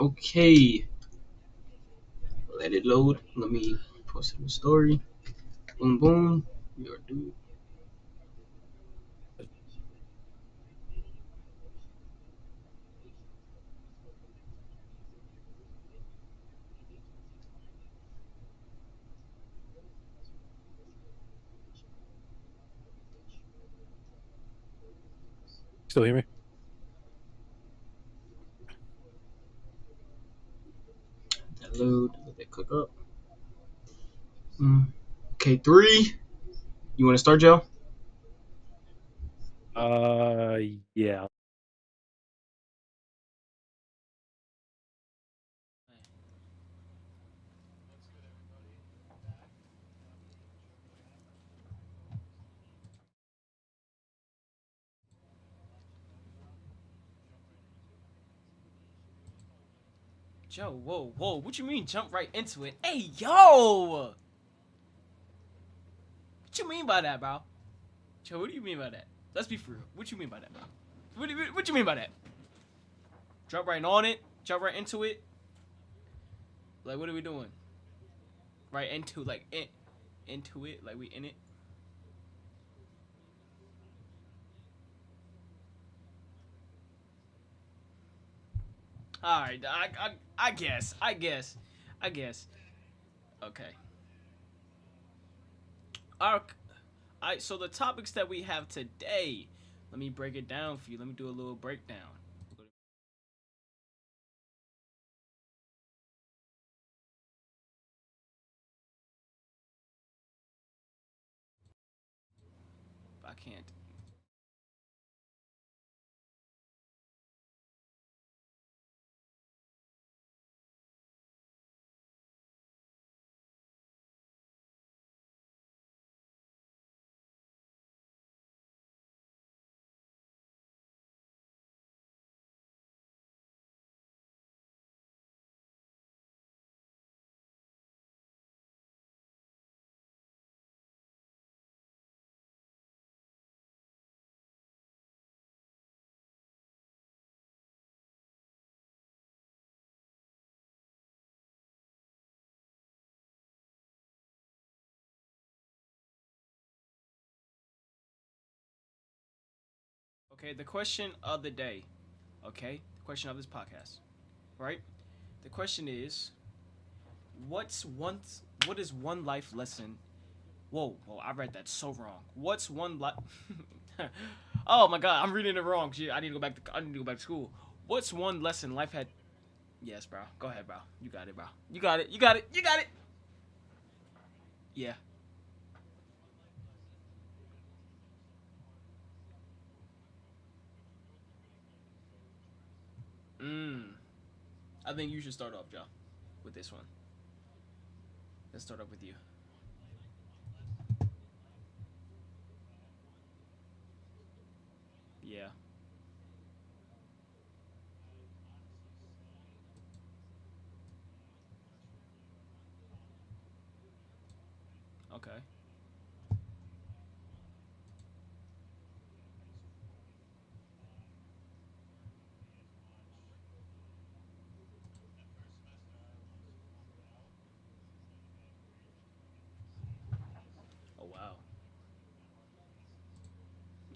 Okay, let it load. Let me post it in the story. Boom, boom. Your dude. Still hear me? That load. Let that cook up. Okay, three. You want to start, Joe? Uh, yeah. Joe, whoa, whoa. What you mean jump right into it? Hey, yo! What you mean by that, bro? Joe, what do you mean by that? Let's be for real. What you mean by that, bro? What you mean by that? Jump right on it? Jump right into it? Like, what are we doing? Right into, like, into it? Like, we in it? Alright, I guess. I guess. Okay. Our, so the topics that we have today, let me break it down for you. Let me do a little breakdown. I can't. Okay, the question of the day. Okay, the question of this podcast. Right? The question is, what's one? What is one life lesson? Whoa, whoa! I read that so wrong. What's one life? Oh my god, I'm reading it wrong. Shit, I need to go back. I need to go back to school. What's one lesson life had? Yes, bro. Go ahead, bro. You got it, bro. You got it. You got it. You got it. Yeah. Mm. I think you should start off, Joe, with this one. Let's start off with you. Yeah. Okay. Oh wow.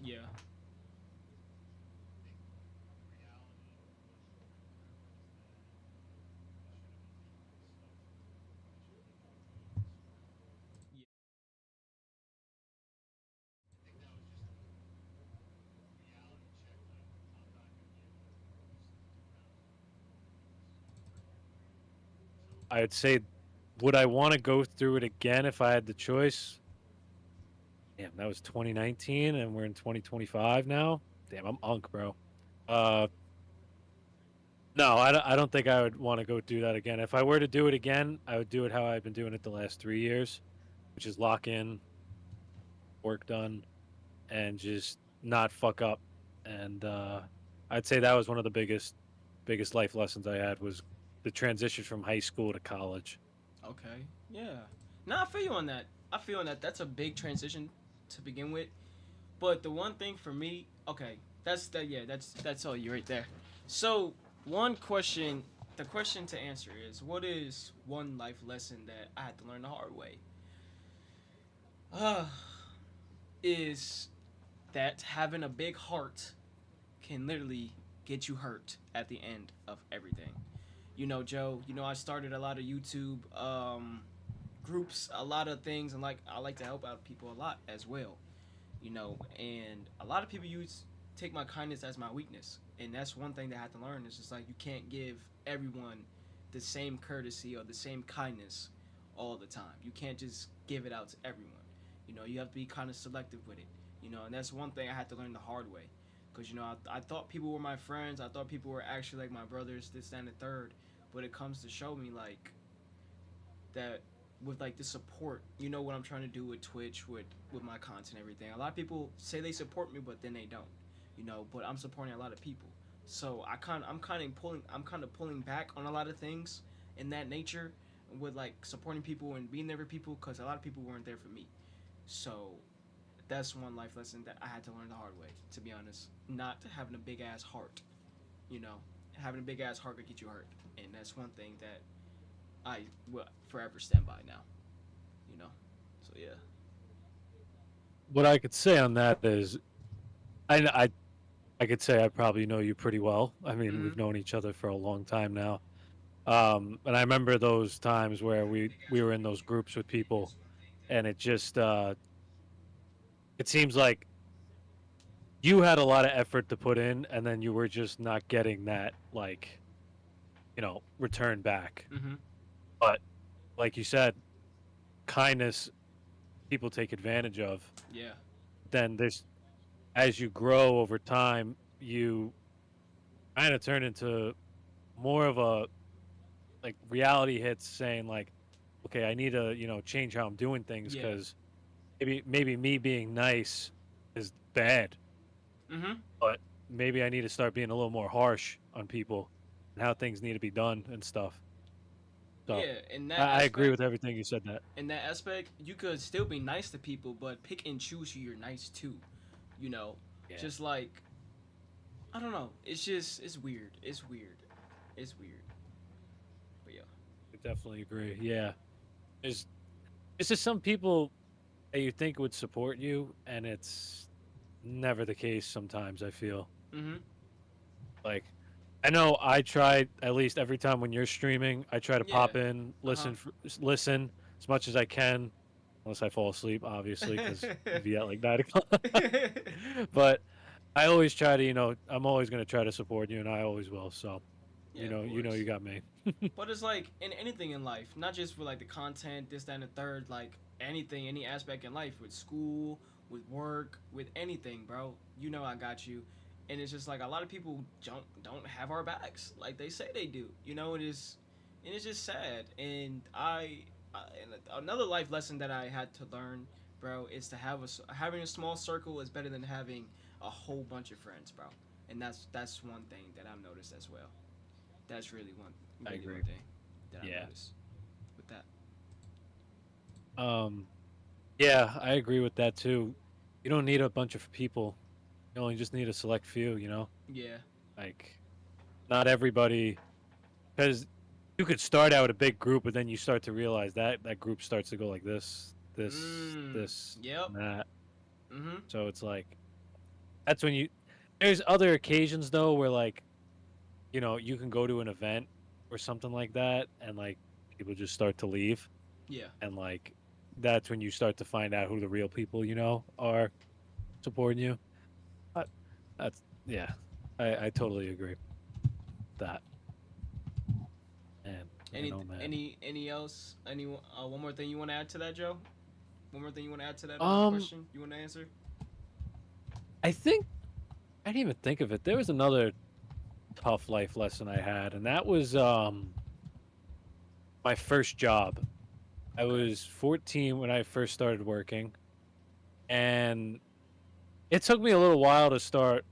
Yeah. I'd say, would I want to go through it again if I had the choice? Damn, that was 2019, and we're in 2025 now. Damn, I'm unk, bro. Uh, no, I don't think I would want to go do that again. If I were to do it again, I would do it how I've been doing it the last 3 years, which is lock in, work done, and just not fuck up. And I'd say that was one of the biggest life lessons I had was the transition from high school to college. Okay. Yeah. Nah, I feel you on that. I feel on that. That's a big transition to begin with. But the one thing for me, okay, that's that. Yeah, that's all you right there. So one question. the question to answer is, what is one life lesson that I had to learn the hard way? Uh, is that having a big heart can literally get you hurt at the end of everything. Joe, I started a lot of YouTube groups, a lot of things, and like I like to help out people a lot as well. And a lot of people take my kindness as my weakness, and that's one thing that I had to learn. It's just like you can't give everyone the same courtesy or the same kindness all the time. You can't just give it out to everyone. You have to be kind of selective with it. And that's one thing I had to learn the hard way, because I thought people were my friends. I thought people were actually like my brothers, this, that, and the third. But it comes to show me like that with like the support, what I'm trying to do with Twitch, with my content and everything. A lot of people say they support me, but then they don't. But I'm supporting a lot of people. So I'm kind of pulling back on a lot of things in that nature, with like supporting people and being there for people, because a lot of people weren't there for me. So that's one life lesson that I had to learn the hard way, to be honest. Not having a big ass heart, you know, having a big ass heart could get you hurt, and that's one thing that I will forever stand by now, you know. So yeah. What I could say on that is, I could say I probably know you pretty well. I mean, we've Mhm. known each other for a long time now. And I remember those times where we were in those groups with people, and it seems like you had a lot of effort to put in, and then you were just not getting that, like, return back. Mhm. But like you said, kindness people take advantage of. Yeah. Then there's as you grow over time, you kind of turn into more of a, like, reality hits, saying like, okay, I need to change how I'm doing things, Yeah. because maybe me being nice is bad, Mhm. but maybe I need to start being a little more harsh on people and how things need to be done and stuff. So Yeah. In that I agree aspect, with everything you said. That you could still be nice to people, but pick and choose who you're nice to. You know, yeah, just like I don't know. It's weird. It's weird. It's weird. But yeah. I definitely agree. Yeah, there's it's just some people that you think would support you, and it's never the case. Sometimes I feel Mhm. like, I know I try, at least every time when you're streaming, I try to Yeah. pop in, Uh huh. listen as much as I can, unless I fall asleep, obviously, because it'd be at like 9 o'clock. But I always try to, I'm always gonna try to support you, and I always will. So, Yeah, of you course. got me. But it's like in anything in life, not just for like the content, this, that, and the third, like anything, any aspect in life, with school, with work, with anything, bro. I got you. And it's just like a lot of people don't have our backs like they say they do. And it's just sad. And another life lesson that I had to learn, bro, is to having a small circle is better than having a whole bunch of friends, bro. And that's one thing that I've noticed as well. That's I really agree. one thing that I've Yeah. noticed with that. Um. Yeah, I agree with that too. You don't need a bunch of people. You only just need a select few. Yeah. Like, not everybody, because you could start out a big group, but then you start to realize that that group starts to go like Mm. this, Yep. and that. Mhm. So it's like, that's when you. There's other occasions though where, like, you can go to an event or something like that, and like people just start to leave, Yeah. and like that's when you start to find out who the real people are supporting you. But that's yeah, I totally agree with that. Man, oh man. Any else? One more thing you want to add to that, Joe? One more thing you want to add to that Um, question you want to answer? I think I didn't even think of it. There was another tough life lesson I had, and that was my first job. I Okay. was 14 when I first started working, and it took me a little while to start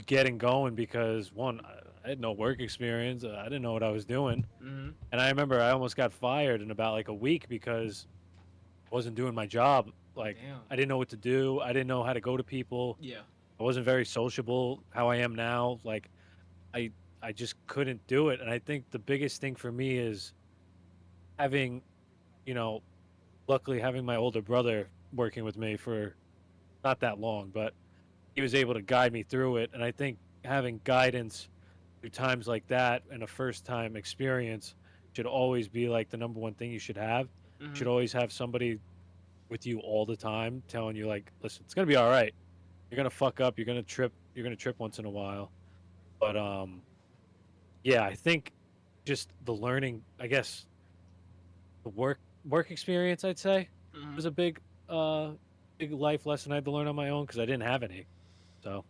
getting going because, one, I had no work experience. I didn't know what I was doing, Mhm. and I remember I almost got fired in about like a week because I wasn't doing my job. Like, Damn. I didn't know what to do. I didn't know how to go to people. Yeah. I wasn't very sociable how I am now. Like, I I just couldn't do it. And I think the biggest thing for me is having, you know, luckily having my older brother working with me for not that long, but he was able to guide me through it. And I think having guidance through times like that and a first time experience should always be like the number one thing you should have. You Mm-hmm. should always have somebody with you all the time telling you like, listen, it's gonna be all right. You're gonna fuck up, you're gonna trip once in a while. But yeah, I think just the learning, I guess the work experience I'd say Mm-hmm. was a big life lesson I had to learn on my own because I didn't have any. So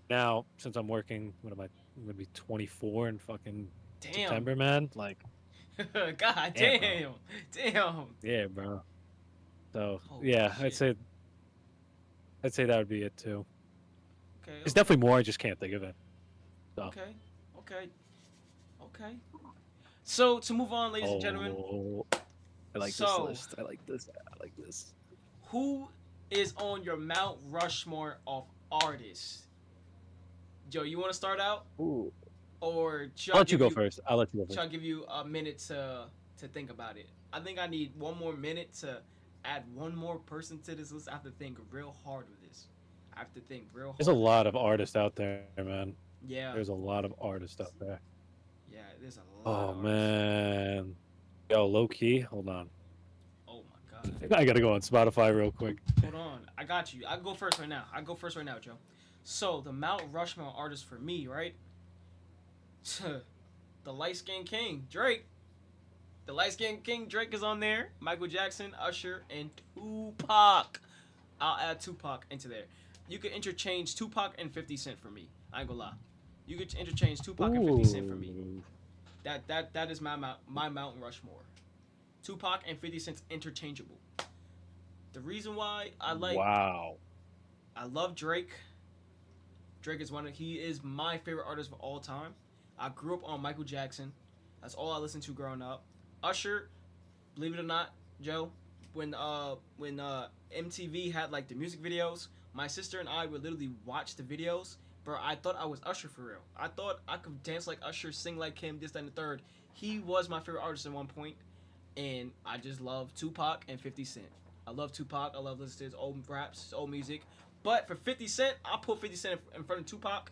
now since I'm working, what am I? I'm gonna be 24 in fucking Damn. September, man. Like, God damn, bro. damn. Damn. Yeah, bro. So Holy yeah, shit. I'd say that would be it too. Okay. It's Okay. definitely more. I just can't think of it. So Okay. Okay. Okay. So to move on, ladies and gentlemen. oh, I like this So list. I like this. I like this. who is on your Mount Rushmore of artists? Joe, you want to start out, Ooh. or should I'll I let you give go you? first. I'll let you go Should I first. give you a minute to think about it? I think I need one more minute to add one more person to this list. I have to think real hard with this. I have to think real There's a hard with lot of artists out there, man. it. Yeah, There's a lot of artists out there. yeah. There's a lot Oh of artists. man. Yo, low key. Hold on. Oh my god. I gotta go on Spotify real quick. Hold on. I got you. I go first right now. Joe. So the Mount Rushmore artist for me, right? The light skinned king, Drake. The light skinned king Drake is on there. Michael Jackson, Usher, and Tupac. I'll add Tupac into there. You could interchange Tupac and 50 Cent for me. I ain't gonna lie. You could interchange Tupac and 50 Cent for me. Ooh. That is my Mount Rushmore. Tupac and 50 Cent's interchangeable. The reason why Wow. I love Drake. Drake is he is my favorite artist of all time. I grew up on Michael Jackson. That's all I listened to growing up. Usher, believe it or not, Joe, when MTV had like the music videos, my sister and I would literally watch the videos. Bro, I thought I was Usher for real. I thought I could dance like Usher, sing like him, this, that, and the third. He was my favorite artist at one point, and I just love Tupac and 50 Cent. I love Tupac. I love listening to his old raps, his old music. But for 50 Cent, I put 50 Cent in front of Tupac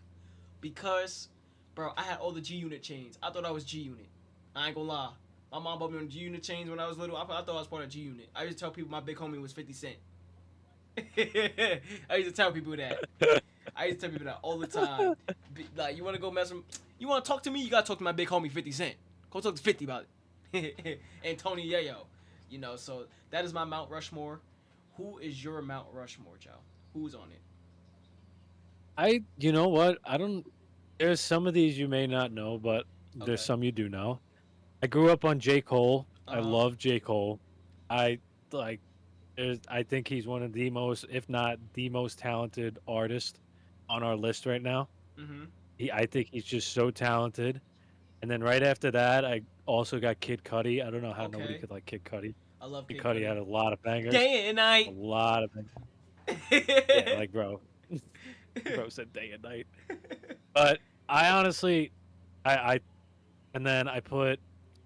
because, bro, I had all the G Unit chains. I thought I was G Unit. I ain't gonna lie. My mom bought me on G Unit chains when I was little. I thought I was part of G Unit. I used to tell people my big homie was 50 Cent. I used to tell people that. I used to tell people that all the time. Like, you want to go mess with, you want to talk to me? You gotta talk to my big homie 50 Cent. Go talk to 50 about it. And Tony Yayo. You know, so that is my Mount Rushmore. Who is your Mount Rushmore, Joe? Who's on it? You know what? I don't. There's some of these you may not know, but there's Okay. some you do know. I grew up on J. Cole. I Uh-huh. love J. Cole. I like. I think he's one of the most, if not the most talented artist on our list right now. Mm-hmm. I think he's just so talented. And then right after that, I also got Kid Cudi. I don't know how nobody Okay. could like Kid Cudi. I love Kid Kid Cudi Cudi. had a lot of bangers. Day and A night. lot of bangers. Yeah, like bro. Bro said day and night. But I honestly, I and then I put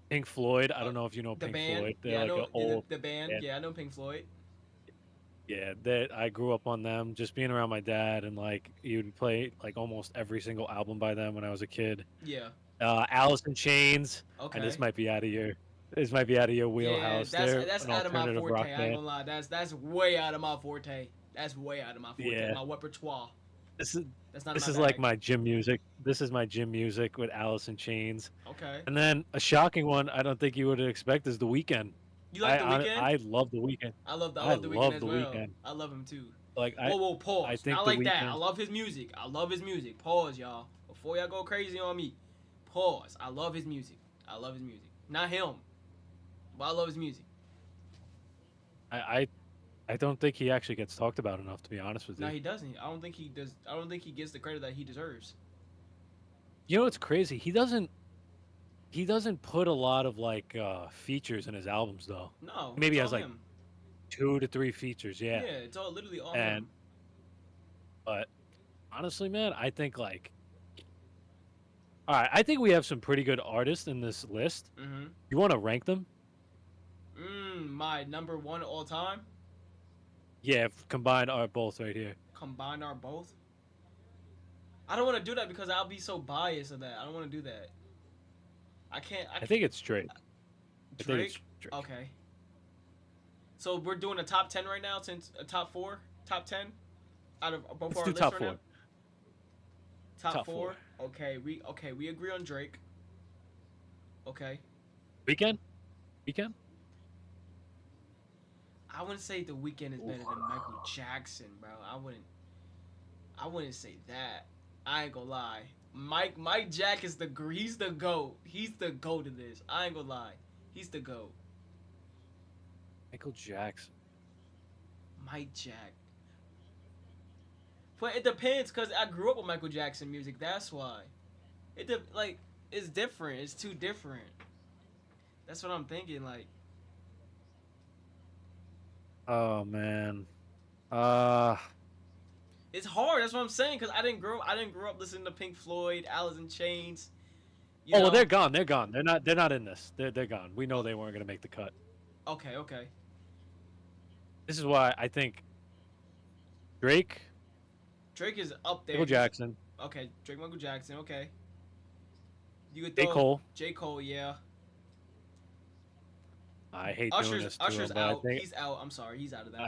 Pink Floyd. I don't know if you know The Pink band. Floyd. They're Yeah, I like know an old. the band. Yeah, Yeah, I know Pink Floyd. yeah. That I grew up on them. Just being around my dad and like he would play like almost every single album by them when I was a kid. Yeah. Alice in Chains. And Okay. this might be out of your Yeah, wheelhouse. They're that's an out of my alternative forte. rock I ain't band. gonna lie. That's way out of my forte. That's way out of my forte. Yeah. My repertoire. This is That's not this my is bag. like my gym music. This is my gym music with Alice in Chains. Okay. And then a shocking one I don't think you would expect is The Weeknd. You like The Weeknd? I love The Weeknd. I love I The Weeknd love as The well. Weeknd. I love him too. Like Whoa, I pause. think Not The like that. Weeknd. I love his music. I love his music. Pause, y'all. Before y'all go crazy on me. Pause. I love his music. I love his music. Not him. But I love his music. I don't think he actually gets talked about enough, to be honest with you. No, he doesn't. I don't think he does. I don't think he gets the credit that he deserves. You know what's crazy? He doesn't put a lot of like features in his albums though. No. Maybe he it's has all like him. 2 to 3 features, Yeah, yeah. it's all literally all And him. but honestly, man, I think like All right, I think we have some pretty good artists in this list. Mm-hmm. You want to rank them? My number one all time. Yeah, combined are both right here. Combined are both. I don't want to do that because I'll be so biased of that. I don't want to do that. I can't. I think it's Drake. I think it's Drake. Drake. Okay. So we're doing a top 10 right now, since a top 4, top 10 out of both Let's our do lists top right 4. now. Top four. 4. Okay, we agree on Drake. Okay. Weekend? Weekend? I wouldn't say The Weeknd is better than Michael Jackson, bro. I wouldn't say that. I ain't gonna lie. Mike Jack is he's the GOAT. He's the GOAT of this. I ain't gonna lie. He's the GOAT. Michael Jackson. Mike Jack. But it depends, cause I grew up with Michael Jackson music. That's why. It's different. It's too different. That's what I'm thinking. Like, Oh man. it's hard. That's what I'm saying. Cause I didn't grow up listening to Pink Floyd, Alice in Chains. Oh, well, they're gone. They're gone. They're not in this. They're gone. We know they weren't gonna make the cut. Okay. This is why I think Drake, Drake is up there. Michael Jackson, Okay, Drake, Michael Jackson. Okay. You could J. throw Cole. J. Cole, yeah. I hate doing this to Usher's him, but out. I think He's out. I'm sorry. He's out of that.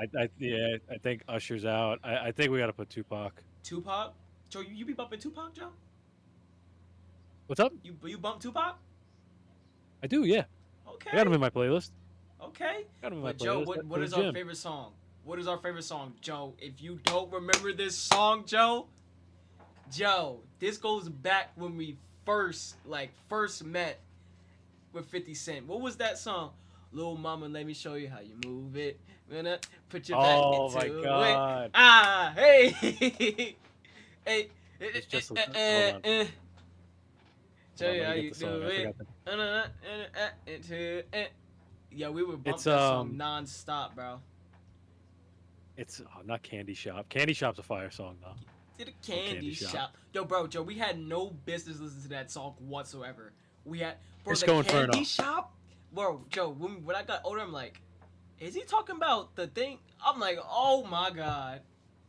I think Usher's out. I think we got to put Tupac. Tupac? Joe, you be bumping Tupac, Joe? What's up? You bump Tupac? I do, yeah. Okay. I got him in my playlist. Okay. Got him in my But Joe, playlist. what is our favorite song? What is our favorite song, Joe? If you don't remember this song, Joe, this goes back when we first met with 50 Cent. What was that song? Little mama, let me show you how you move it. Put your back into it. Oh my god. Ah, hey. Hey. It's just hold on. Show you Let how me you get the song. do I it. forgot that. Yeah, we would bump It's, that song non-stop, bro. It's not Candy Shop. Candy Shop's a fire song though. To the candy shop. Yo, Joe, we had no business listening to that song whatsoever. We had It's the going candy Inferno. shop. Bro, Joe, when I got older, I'm like, is he talking about the thing? I'm like, oh my god,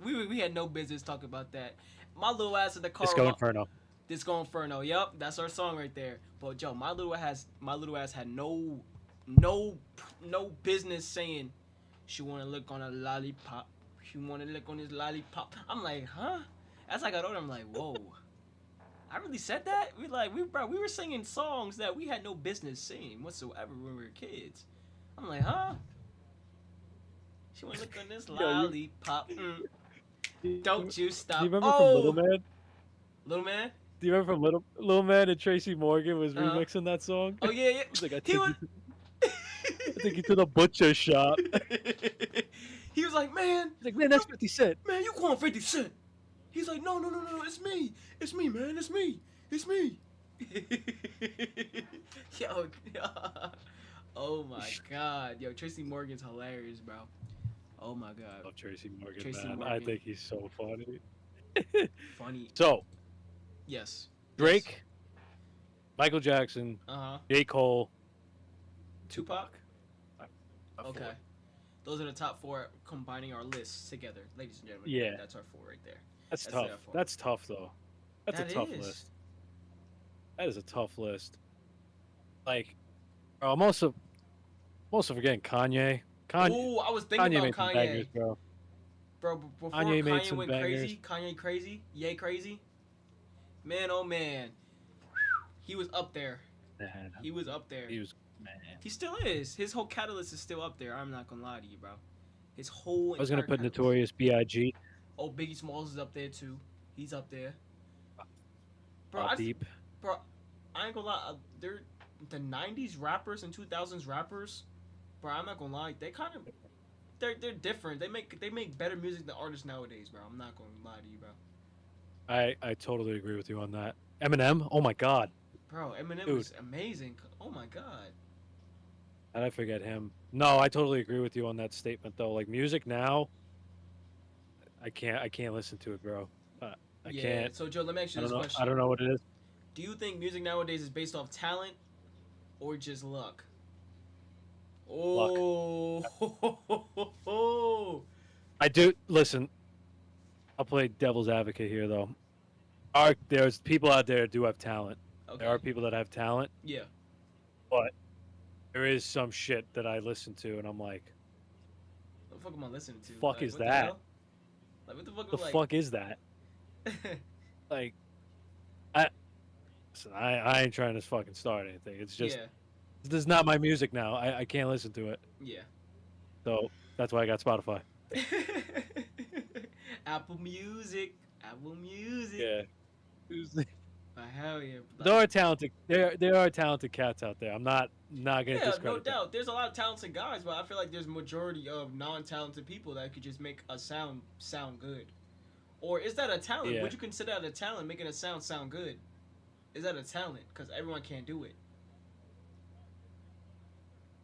we had no business talking about that. My little ass in the car. Disco Inferno. Disco Inferno. Yep, that's our song right there. But Joe, my little ass had no business saying she wanna lick on a lollipop. She wanna lick on his lollipop. I'm like, huh? As I got older, I'm like, whoa. I really said that? We were singing songs that we had no business singing whatsoever when we were kids. I'm like, huh? She wanna lick on this lollipop. Don't you stop. Do you remember from Little Man? Little Man? Do you remember from Little Man and Tracy Morgan was remixing that song? Oh yeah. He's like, I take you to the butcher shop. He was like, man. He's like, man, that's 50 Cent. Man, you calling 50 Cent. He's like, no, it's me. It's me, man. It's me. Yo. Oh my god. Yo, Tracy Morgan's hilarious, bro. Oh my god. I love Tracy Morgan, Tracy man. Morgan. I think he's so funny. Funny. So, Yes. Drake, Michael Jackson, J. Cole, Tupac. Okay. 4. Those are the top 4 combining our lists together, ladies and gentlemen. Yeah. That's our 4 right there. That's That's tough. their fault. That's tough, though. That's That a tough is. list. That is a tough list. Like, bro, I'm also forgetting Kanye. Ooh, I was thinking Kanye about made some Kanye. bangers, bro. Bro, before Kanye made Kanye some went bangers. crazy, Kanye crazy, yay crazy. Man, oh man, he was up there. Man, He was up there. he was, man. He still is. His whole catalyst is still up there. I'm not gonna lie to you, bro. His whole. I was gonna entire put catalyst. Notorious B.I.G. Oh, Biggie Smalls is up there too. He's up there. Bro, All Deep. Bro, I ain't gonna lie. They're the '90s rappers and 2000s rappers. Bro, I'm not gonna lie. They kind of, they're different. They make better music than artists nowadays, bro. I'm not gonna lie to you, bro. I totally agree with you on that. Eminem. Oh my God. Bro, Eminem Dude. was amazing. Oh my god. How did I forget him? No, I totally agree with you on that statement though. Like music now, I can't listen to it, bro. I can't. So Joe, let me ask you I this don't know. question. I don't know what it is. Do you think music nowadays is based off talent or just luck? Luck. Oh, I do listen. I'll play devil's advocate here, though. There's people out there that do have talent. okay. There are people that have talent, Yeah. but there is some shit that I listen to, and I'm like, What the fuck am I listening to? fuck Like, is what the that? hell? Like, what the fuck? The Like, fuck is that? Like, I listen, I ain't trying to fucking start anything. It's just yeah, this is not my music now. I can't listen to it, yeah. so that's why I got Spotify. Apple Music, Apple Music. Yeah. Hell yeah. There are talented. There are talented cats out there. I'm not gonna Yeah, discredit no them. doubt. There's a lot of talented guys, but I feel like there's majority of non-talented people that could just make a sound good. Or is that a talent? Yeah. Would you consider that a talent, making a sound good? Is that a talent? Because everyone can't do it.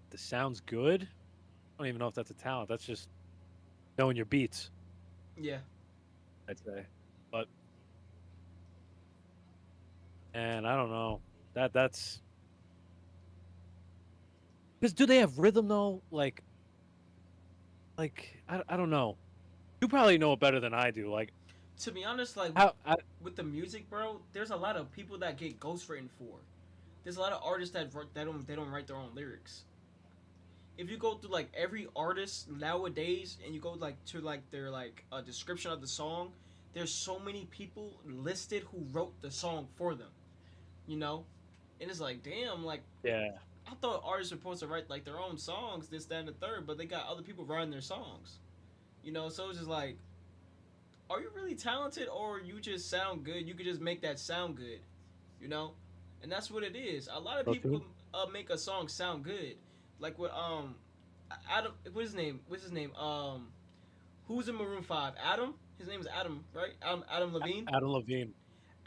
The sounds good. I don't even know if that's a talent. That's just knowing your beats, Yeah. I'd say. But and I don't know. That's because do they have rhythm though? Like I don't know. You probably know it better than I do. Like To be honest, like how with the music, bro, there's a lot of people that get ghostwritten for. There's a lot of artists that don't write their own lyrics. If you go through like every artist nowadays and you go like to like their like a description of the song, there's so many people listed who wrote the song for them. You know? And it's like, damn, like yeah. I thought artists were supposed to write like their own songs, this, that, and the third, but they got other people writing their songs. You know, so it's just like, are you really talented or you just sound good? You could just make that sound good, you know, and that's what it is. A lot of people make a song sound good, like with Adam. What's his name? Who's in Maroon 5? Adam. His name is Adam, right? Adam Levine. Adam Levine.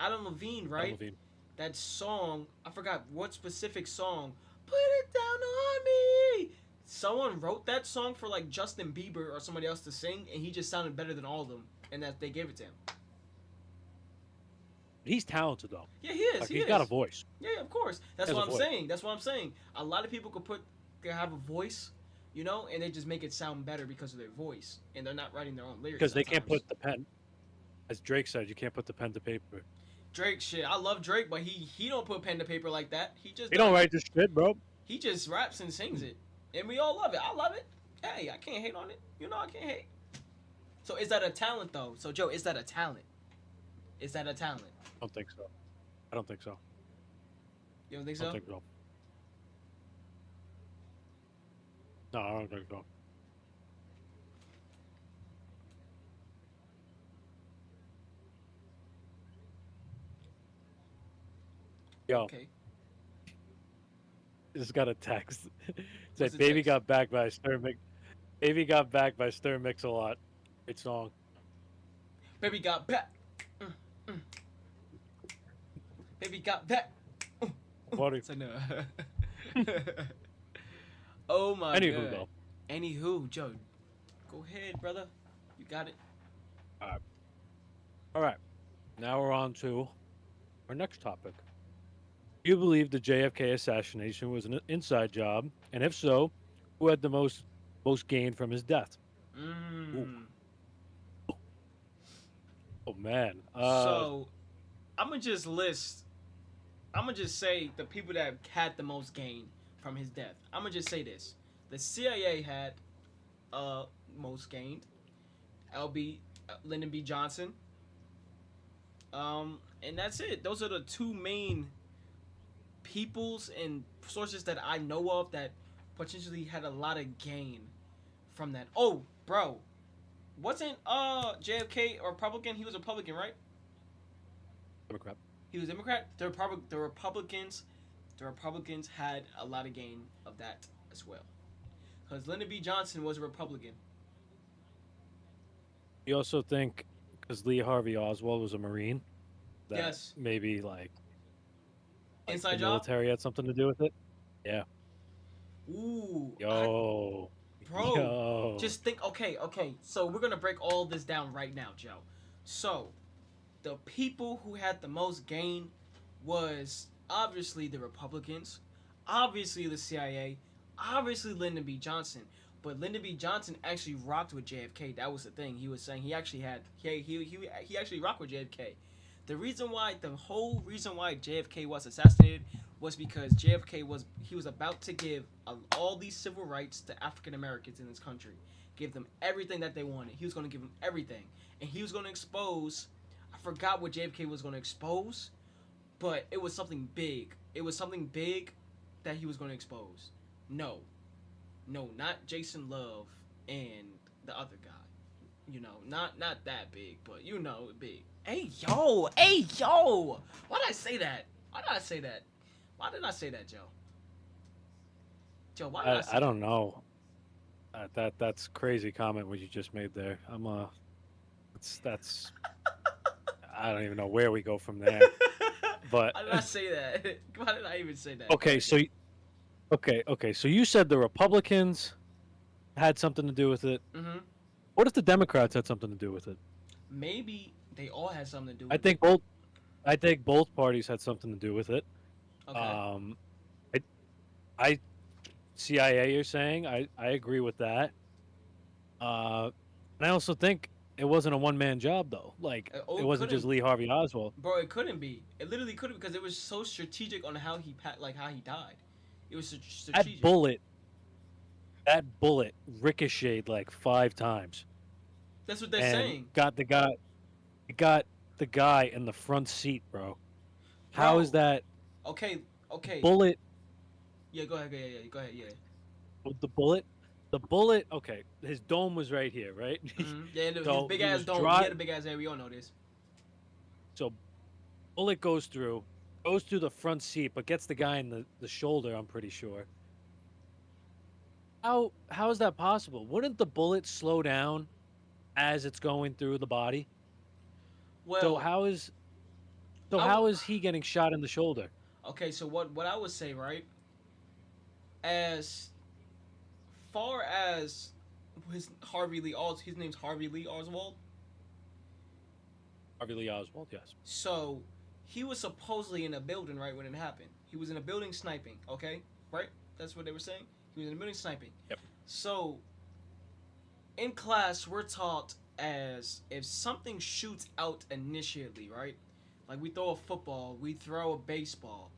Adam Levine, right? Adam Levine. That song, I forgot what specific song. Put it down on me. Someone wrote that song for like Justin Bieber or somebody else to sing, and he just sounded better than all of them, and that they gave it to him. He's talented though. Yeah, he is. Like, He he's is. got a voice. Yeah, of course. That's He what has I'm a voice. saying. That's what I'm saying. A lot of people could have a voice, you know, and they just make it sound better because of their voice, and they're not writing their own lyrics. Because they can't sometimes. put the pen, as Drake said, you can't put the pen to paper. Drake, shit. I love Drake, but he don't put pen to paper like that. He just He don't write this shit, bro. He just raps and sings it, and we all love it. I love it. Hey, I can't hate on it. You know, I can't hate. So is that a talent though? So Joe, is that a talent? Is that a talent? I don't think so. I don't think so. You don't think I so? don't think so. No, I don't think so. Yo, Okay. just got a text. What's Said the baby text? got back by Stir Mix. Baby got back by Stir Mix a lot. Great song. Baby got back. Mm. Baby got back. What if, So no. Oh my anywho god. though. Anywho, Joe, go ahead, brother. You got it. All right. Now we're on to our next topic. Do you believe the JFK assassination was an inside job? And if so, who had the most gain from his death? Oh man. So, I'm gonna just list. I'm gonna just say the people that had the most gain from his death. I'm gonna just say this: the CIA had most gained. Lyndon B. Johnson. And that's it. Those are the two main peoples and sources that I know of that potentially had a lot of gain from that. Oh, bro, wasn't JFK a Republican? He was a Republican, right? Democrat. He was Democrat. The Republicans had a lot of gain of that as well, because Lyndon B. Johnson was a Republican. You also think because Lee Harvey Oswald was a Marine, that Yes. maybe like Inside the job. military had something to do with it? Yeah. Ooh, Yo. bro. Yo. Just think. Okay. So we're gonna break all this down right now, Joe. So, the people who had the most gain was obviously the Republicans, obviously the CIA, obviously Lyndon B. Johnson. But Lyndon B. Johnson actually rocked with JFK. That was the thing. He was saying he actually had he actually rocked with JFK. The whole reason why JFK was assassinated was because JFK was about to give all these civil rights to African Americans in this country, give them everything that they wanted. He was going to give them everything, and he was going to expose. I forgot what JFK was going to expose, but it was something big. It was something big that he was going to expose. No, not Jason Love and the other guy. Not that big, but big. Hey yo! Why did I say that? Why did I say that? Why did I say that, Joe? Joe, why did I say I don't know. That's crazy comment what you just made there. That's I don't even know where we go from there. But why did I say that? Why did I even say that? okay, so you said the Republicans had something to do with it. Mm-hmm. What if the Democrats had something to do with it? Maybe they all had something to do with I think both parties had something to do with it. Okay. I CIA you're saying, I agree with that. And I also think it wasn't a one-man job though. Like it wasn't just Lee Harvey Oswald. Bro, it couldn't be. It literally couldn't, because it was so strategic on how he died. It was strategic. That bullet ricocheted like 5 times. That's what they're saying. Got the guy in the front seat, bro. How is that? Okay. Bullet. Yeah, go ahead. Yeah. The bullet. Okay, his dome was right here, right? Mm-hmm. Yeah, so his big ass dome. He had a big ass head. We all know this. So, bullet goes through the front seat, but gets the guy in the shoulder. I'm pretty sure. How is that possible? Wouldn't the bullet slow down as it's going through the body? Well, so how is he getting shot in the shoulder? Okay, so what I would say, right? As far as his name's Harvey Lee Oswald. Harvey Lee Oswald, yes. So he was supposedly in a building right when it happened. He was in a building sniping. Okay, right? That's what they were saying. He was in a building sniping. Yep. So in class, we're taught as if something shoots out initially, right? Like we throw a football, we throw a baseball.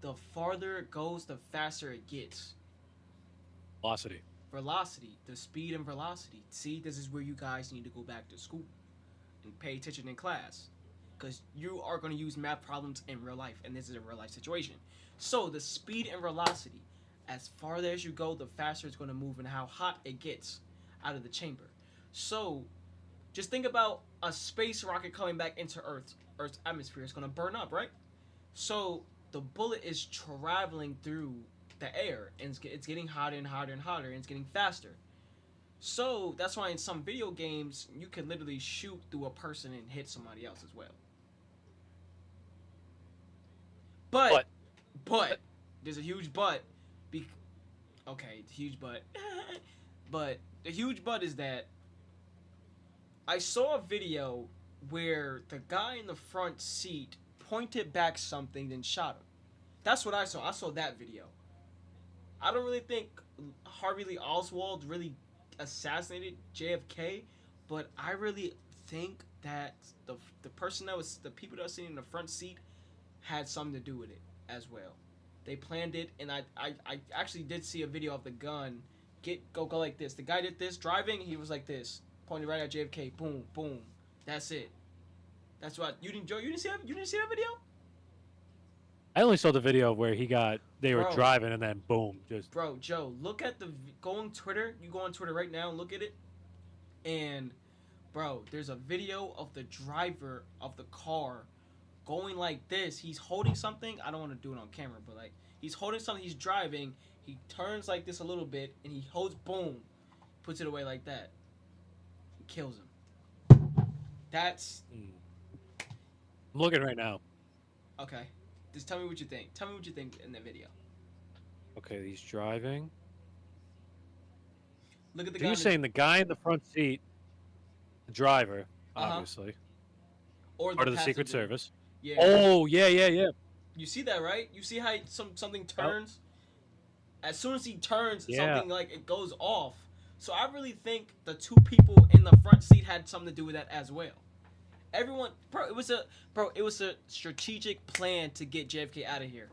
The farther it goes, the faster it gets. Velocity, the speed and velocity. See, this is where you guys need to go back to school and pay attention in class, because you are going to use math problems in real life, and this is a real life situation. So the speed and velocity, as farther as you go, the faster it's going to move and how hot it gets out of the chamber. So just think about a space rocket coming back into Earth's atmosphere. It's going to burn up, right? So the bullet is traveling through the air, and it's getting hotter and hotter and hotter, and it's getting faster. So that's why in some video games you can literally shoot through a person and hit somebody else as well. But there's a huge but. Okay, huge but. But the huge but is that I saw a video where the guy in the front seat pointed back something and shot him. That's what I saw. I saw that video. I don't really think Harvey Lee Oswald really assassinated JFK, but I really think that the people that were sitting in the front seat had something to do with it as well. They planned it, and I actually did see a video of the gun go like this. The guy did this driving. He was like this, pointed right at JFK. Boom, boom. That's it. That's what you didn't see that video? I only saw the video where they were driving and then boom, just. Bro, Joe, look at go on Twitter. You go on Twitter right now and look at it. And, bro, there's a video of the driver of the car going like this. He's holding something. I don't want to do it on camera, but like he's holding something. He's driving. He turns like this a little bit and he holds boom, puts it away like that. He kills him. That's. I'm looking right now. Okay. Just tell me what you think. Tell me what you think in the video. Okay, he's driving. Look at the so guy. You're saying the guy in the front seat, the driver, obviously, or part of the Secret Service. Yeah. Oh, yeah. You see that, right? You see how something Oh, turns? As soon as he turns, yeah. something like it goes off. So I really think the two people in the front seat had something to do with that as well. Everyone, it was a strategic plan to get JFK out of here.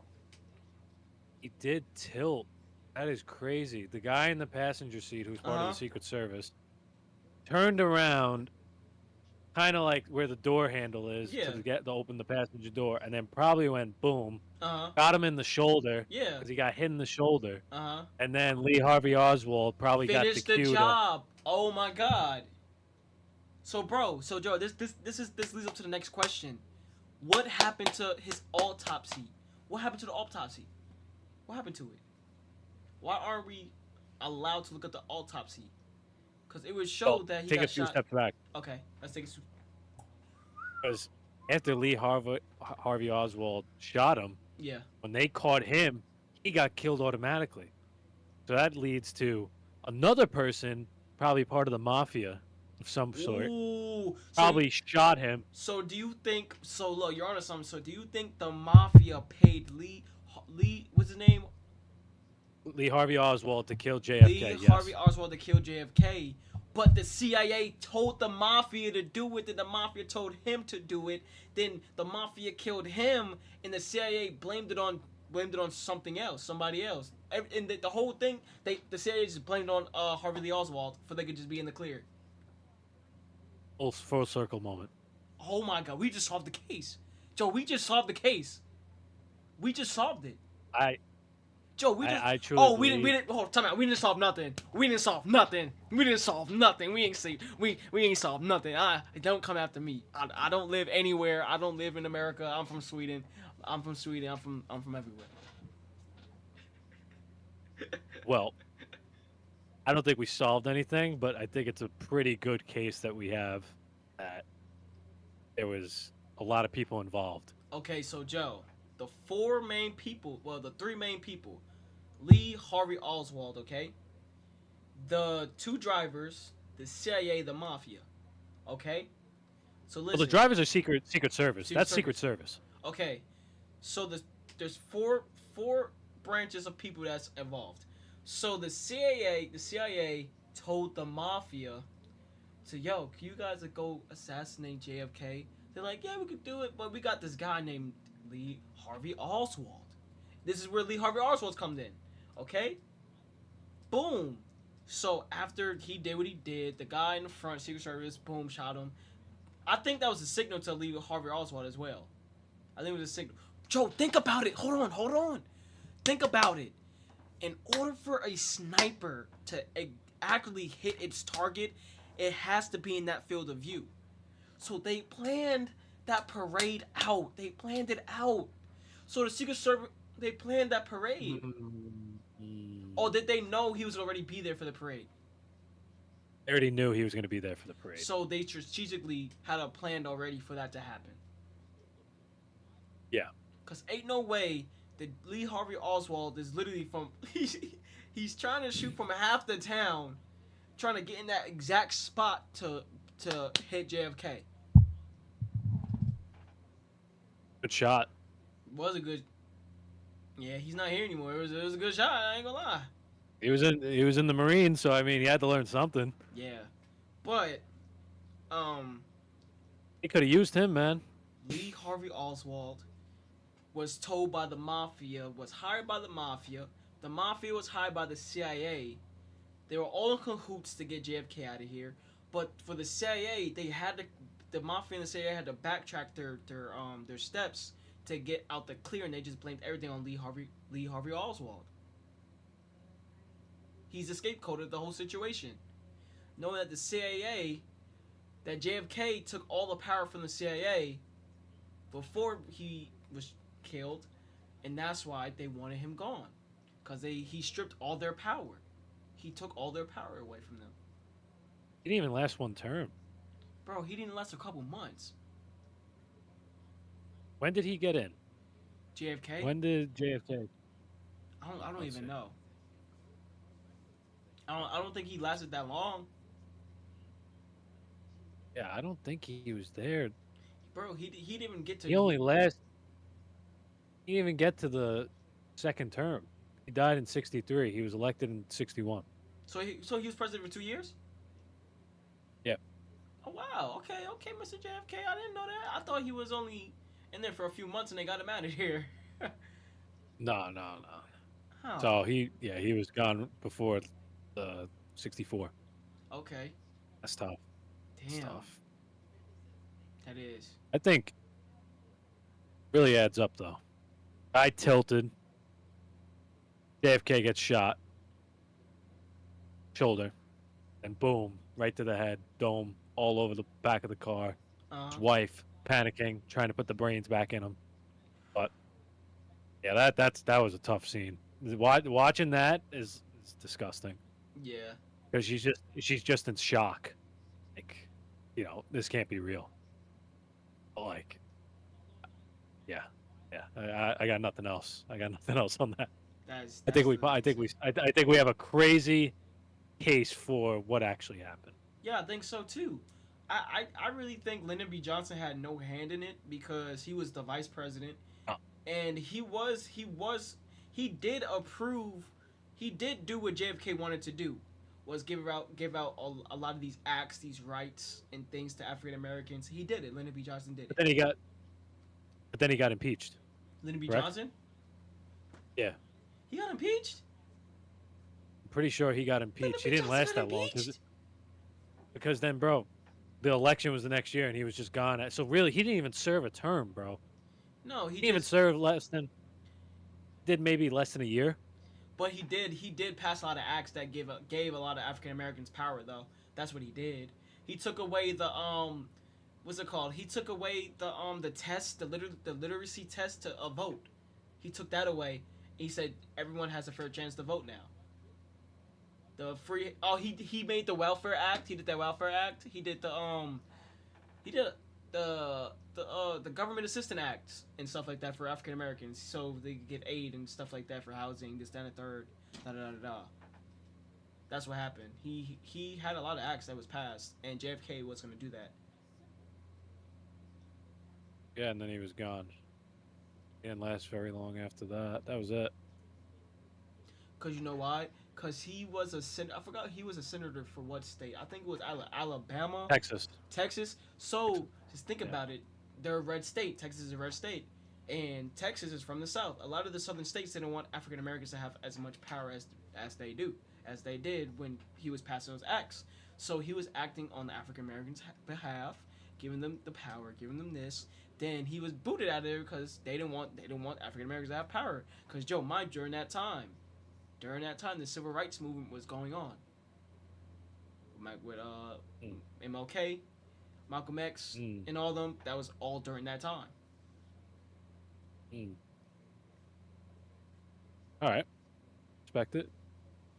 He did tilt. That is crazy. The guy in the passenger seat, who's Uh part of the huh. Secret Service, turned around, kind of like where the door handle is Yeah. to open the passenger door, and then probably went boom, Uh huh. got him in the shoulder Yeah. because he got hit in the shoulder, Uh huh. and then Lee Harvey Oswald probably got the Finish the cue to. job. Oh my god. So bro, so Joe, this leads up to the next question. What happened to his autopsy? What happened to the autopsy? What happened to it? Why aren't we allowed to look at the autopsy? Because it would show Well, that he take a got few shot. steps back Okay, let's take it. because after Harvey Oswald shot him, Yeah. when they caught him, he got killed automatically. So that leads to another person, probably part of the mafia of some sort, Ooh. probably shot him. So do you think? So look, you're onto something. So do you think the mafia paid Lee? What's his name? Lee Harvey Oswald to kill Lee JFK. Harvey Yes. Oswald to kill JFK? But the CIA told the mafia to do it. Then the mafia told him to do it. Then the mafia killed him, and the CIA blamed it on something else, somebody else. And the whole thing, the CIA just blamed it on Harvey Lee Oswald for they could just be in the clear. Full circle moment. Oh my God, we just solved the case, Joe. We just solved the case. We just solved it. I Joe, we just. I truly Oh, believe. we didn't. Hold, time out. We didn't solve nothing. We didn't solve nothing. We didn't solve nothing. We ain't see. We ain't solved nothing. Don't come after me. I don't live anywhere. I don't live in America. I'm from Sweden. I'm from Sweden. I'm from everywhere. Well, I don't think we solved anything, but I think it's a pretty good case that we have that there was a lot of people involved. Okay, so Joe, the four main people. Well, the three main people: Lee Harvey Oswald. Okay, the two drivers, the CIA, the mafia. Okay, so Well, the listen. drivers are Secret Service. Secret That's Service. Secret Service. Okay, so there's four branches of people that's involved. So the CIA told the mafia to, yo, can you guys go assassinate JFK? They're like, yeah, we could do it, but we got this guy named Lee Harvey Oswald. This is where Lee Harvey Oswald comes in. Okay, boom. So after he did what he did, the guy in the front, Secret Service, boom, shot him. I think that was a signal to Lee Harvey Oswald as well. I think it was a signal. Joe, think about it. Hold on. Think about it. In order for a sniper to accurately hit its target, it has to be in that field of view. So they planned that parade out. They planned it out. So the Secret Service, they planned that parade. Or did they know he was already be there for the parade? They already knew he was going to be there for the parade. So they strategically had a plan already for that to happen. Yeah. Cause ain't no way that Lee Harvey Oswald is literally from he's trying to shoot from half the town, trying to get in that exact spot to hit JFK. Good shot. Was a good. Yeah, he's not here anymore. It was a good shot. I ain't gonna lie. He was in the Marines, so I mean, he had to learn something. Yeah, but He could have used him, man. Lee Harvey Oswald was told by the mafia, was hired by the mafia. The mafia was hired by the CIA. They were all in cahoots to get JFK out of here. But for the CIA, the mafia and the CIA had to backtrack their steps to get out the clear, and they just blamed everything on Lee Harvey Oswald. He's the scapegoat of the whole situation, knowing that the CIA, that JFK took all the power from the CIA before he was killed, and that's why they wanted him gone, because he stripped all their power. He took all their power away from them. He didn't even last one term. Bro, he didn't last a couple months. When did he get in? JFK? When did JFK? I don't Let's even see. know. I don't think he lasted that long. Yeah, I don't think he was there. Bro, he didn't even get to. He only last. He didn't even get to the second term. He died in '63. He was elected in '61. So he was president for 2 years. Yeah. Oh wow. Okay, Mr. JFK. I didn't know that. I thought he was only in there for a few months and they got him out of here. No. Huh. So he was gone before the '64. Okay. That's tough. That's Damn. tough. That is. I think really adds up though. I tilted. JFK gets shot. Shoulder. And boom, right to the head, dome, all over the back of the car. His wife panicking, trying to put the brains back in him. But yeah, that was a tough scene. Watching that is disgusting. Yeah. Because she's just in shock. Like, this can't be real. But like, yeah. I got nothing else. I got nothing else on that. I think we have a crazy case for what actually happened. Yeah, I think so too. I really think Lyndon B. Johnson had no hand in it because he was the vice president, and he did approve, he did do what JFK wanted to do, was give out a lot of these acts, these rights and things to African Americans. He did it. Lyndon B. Johnson did it. But then he got impeached. Lyndon B. Correct? Johnson? Yeah. He got impeached? I'm pretty sure he got impeached. He didn't last that long because then, bro, the election was the next year and he was just gone. So really, he didn't even serve a term, bro. No, he didn't even serve maybe less than a year. But he did pass a lot of acts that gave a lot of African Americans power, though. That's what he did. He took away the what's it called? He took away the test, the literacy test to vote. He took that away. He said everyone has a fair chance to vote now. The free he made the Welfare Act. He did that Welfare Act. He did the Government Assistance Act and stuff like that for African Americans, so they could get aid and stuff like that for housing, this, that, and the third, da. That's what happened. He had a lot of acts that was passed, and JFK was going to do that. Yeah, and then he was gone. He didn't last very long after that. That was it. Cause you know why? Cause he was I forgot he was a senator for what state? I think it was Alabama. Texas. So just think about it. They're a red state. Texas is a red state, and Texas is from the South. A lot of the southern states didn't want African Americans to have as much power as they did when he was passing those acts. So he was acting on the African Americans' behalf, giving them the power, giving them this. Then he was booted out of there because they didn't want African Americans to have power. Because Joe, mind during that time, the civil rights movement was going on. With MLK, Malcolm X, and all them. That was all during that time. All right, respect it.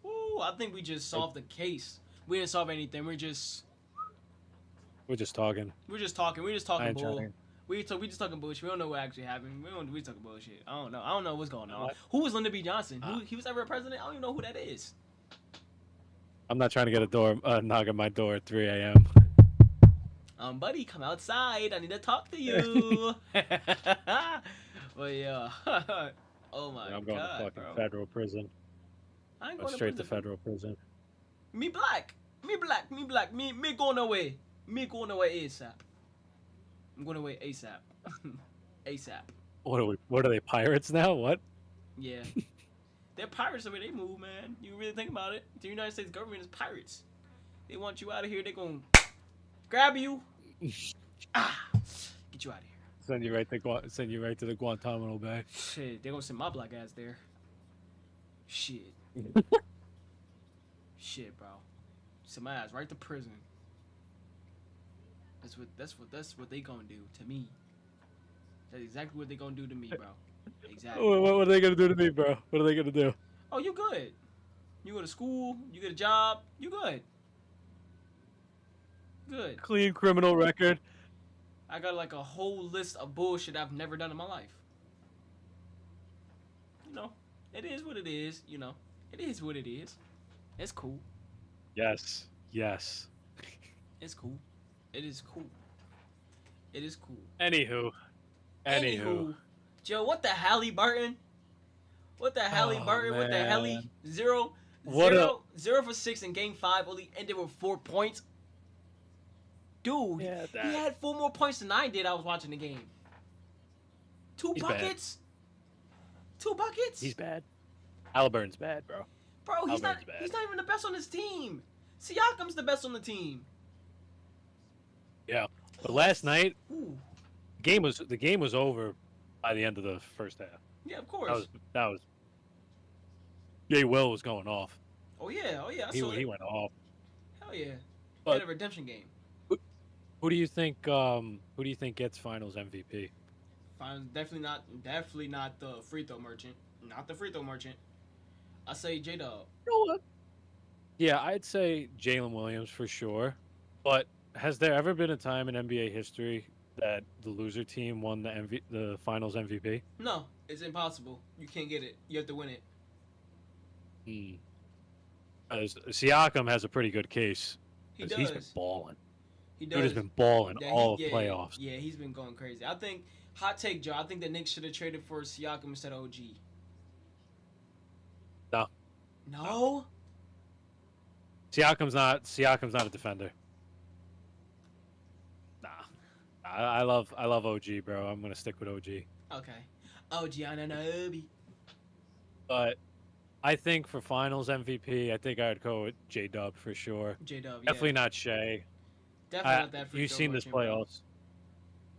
Ooh, I think we just solved the case. We didn't solve anything. We're just talking. We're just talking bull. We just talking bullshit. We don't know what actually happened. We talking bullshit. I don't know what's going on. Who was Lyndon B. Johnson? He was ever a president? I don't even know who that is. I'm not trying to get a knock at my door at 3 a.m. Buddy, come outside. I need to talk to you. But yeah. Oh my god. I'm going to fucking federal prison. I ain't going straight to federal prison. Me black. Me going away. Me going away ASAP. I'm going away ASAP. ASAP. What are they, pirates now? What? Yeah. They're pirates the way they move, man. You really think about it. The United States government is pirates. They want you out of here. They're going to grab you. Get you out of here. Send you right to the Guantanamo Bay. Shit, they're going to send my black ass there. Shit. Shit, bro. Send my ass right to prison. That's what they gonna do to me. That's exactly what they gonna do to me, bro. Exactly. What are they gonna do to me, bro? What are they gonna do? Oh, you good. You go to school, you get a job, you good. Good. Clean criminal record. I got like a whole list of bullshit I've never done in my life. You know, it is what it is, you know. It is what it is. It's cool. Yes. It's cool. It is cool. It is cool. Anywho. Joe, what the Halliburton? What the Oh Halliburton? What the Helly? man, Zero, what a 0 for 6 in Game 5. Only ended with 4 points. Dude, yeah he that had 4 more points than I did. I was watching the game. Two he's bad. buckets. 2 buckets. He's bad. Halliburton's bad, bro. Bro, he's not. Halliburton's bad. He's not even the best on his team. Siakam's the best on the team. Yeah, but last night Ooh. the game was over by the end of the first half. Yeah, of course. That was Jay Will was going off. Oh yeah. I He saw it. went off. Hell yeah. He But had a redemption game. who do you think gets Finals MVP? Fine, definitely not the free throw merchant. Not the free throw merchant. I say J Dub. You know what? Yeah, I'd say Jalen Williams for sure. But has there ever been a time in NBA history that the loser team won the Finals MVP? No, it's impossible. You can't get it. You have to win it. Siakam has a pretty good case. He 'Cause does. he's been balling. He does. Dude has been balling Yeah, all he- of playoffs. Yeah, he's been going crazy. I think hot take, Joe. I think the Knicks should have traded for Siakam instead of OG. No. No. Siakam's not a defender. Nah. I love OG, bro. I'm gonna stick with OG. Okay. OG Anunoby. But I think for Finals MVP, I think I'd go with J Dub for sure. J Dub. Yeah. Definitely not Shea. Definitely not that free You've throw seen this merchant, bro. playoffs.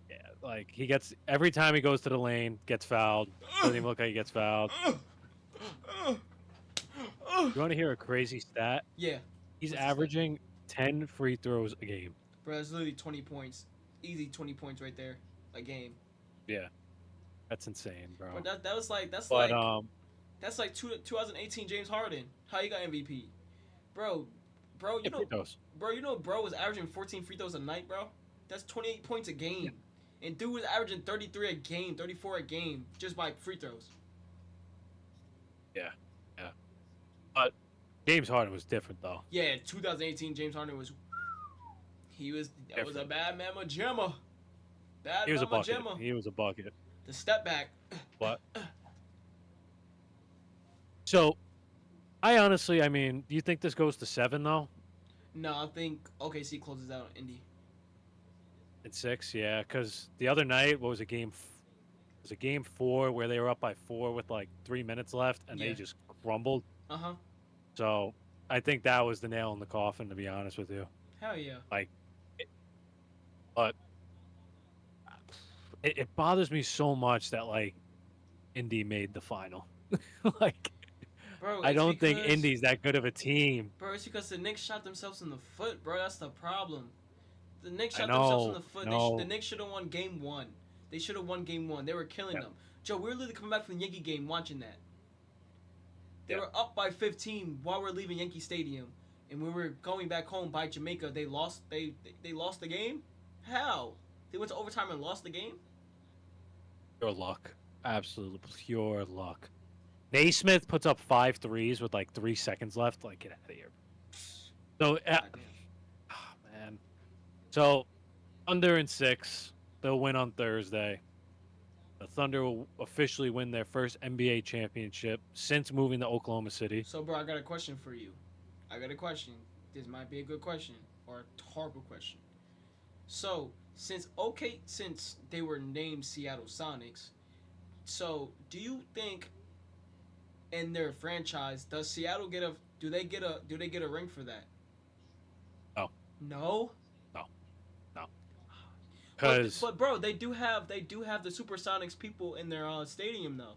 Yeah, like he gets every time he goes to the lane, gets fouled. Doesn't even look like he gets fouled. You want to hear a crazy stat? Yeah. He's What's the stat? averaging 10 free throws a game. Bro, that's literally 20 points. Easy 20 points right there. A game. Yeah, that's insane, bro. But that's like But 2018 James Harden. How you got MVP? Bro, you yeah, know free throws. bro was averaging 14 free throws a night, bro. That's 28 points a game. And dude was averaging 33 a game, 34 a game just by free throws. But James Harden was different though. Yeah, 2018 James Harden was that was a bad mama jammer. Bad He was a mama bucket. jammer. He was a bucket. The step back. But so, I mean, do you think this goes to 7 though? No, I think OKC closes out Indy. In 6, yeah. Because the other night, what was it, game 4 where they were up by 4 with like 3 minutes left, and Yeah. they just crumbled. Uh-huh. So I think that was the nail in the coffin, to be honest with you. Hell yeah. But it bothers me so much that like Indy made the final. Like Bro, I it's don't think because- Indy's that good of a team. Bro, it's because the Knicks shot themselves in the foot, bro. That's the problem. The Knicks I shot themselves in know, the foot. no. The Knicks should have won game 1. They should have won game 1. They were killing Yeah. them. Joe, we were literally coming back from the Yankee game watching that. They Yeah. were up by 15 while we're leaving Yankee Stadium. And when we were going back home by Jamaica, they lost they lost the game? How? They went to overtime and lost the game? Pure luck. Absolute pure luck. Naismith puts up 5 threes with like 3 seconds left. Like, get out of here. So, Goddamn. oh, man. So, Thunder in 6. They'll win on Thursday. The Thunder will officially win their first NBA championship since moving to Oklahoma City. So, bro, I got a question for you. I got a question. This might be a good question or a horrible question. So, since they were named Seattle Sonics, so do you think in their franchise does Seattle do they get a ring for that? No. No? Because But bro, they do have the Supersonics people in their stadium though.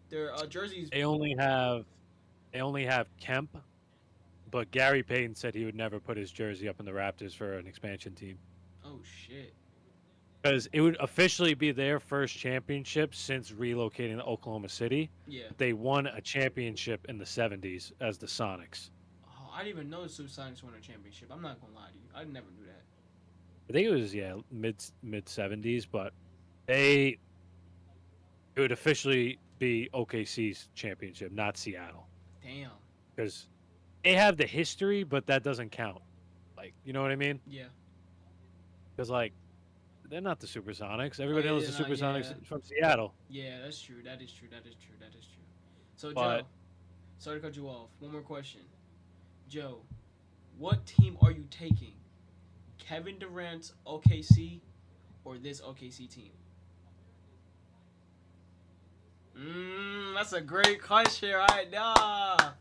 Their jerseys. they only have Kemp, but Gary Payton said he would never put his jersey up in the Raptors for an expansion team. Oh shit. Because it would officially be their first championship since relocating to Oklahoma City. Yeah. They won a championship in the 70s as the Sonics. Oh, I didn't even know the Supersonics won a championship. I'm not gonna lie to you. I never knew that. I think it was mid 70s, but it would officially be OKC's championship, not Seattle, Damn. because they have the history, but that doesn't count. Like, you know what I mean? Yeah. Because like they're not the Supersonics. Everybody knows the they're not, Supersonics yeah. from Seattle. Yeah, that's true. That is true. That is true. That is true. So, But- Joe, sorry to cut you off. One more question. Joe, what team are you taking? Kevin Durant's OKC or this OKC team? That's a great question right now.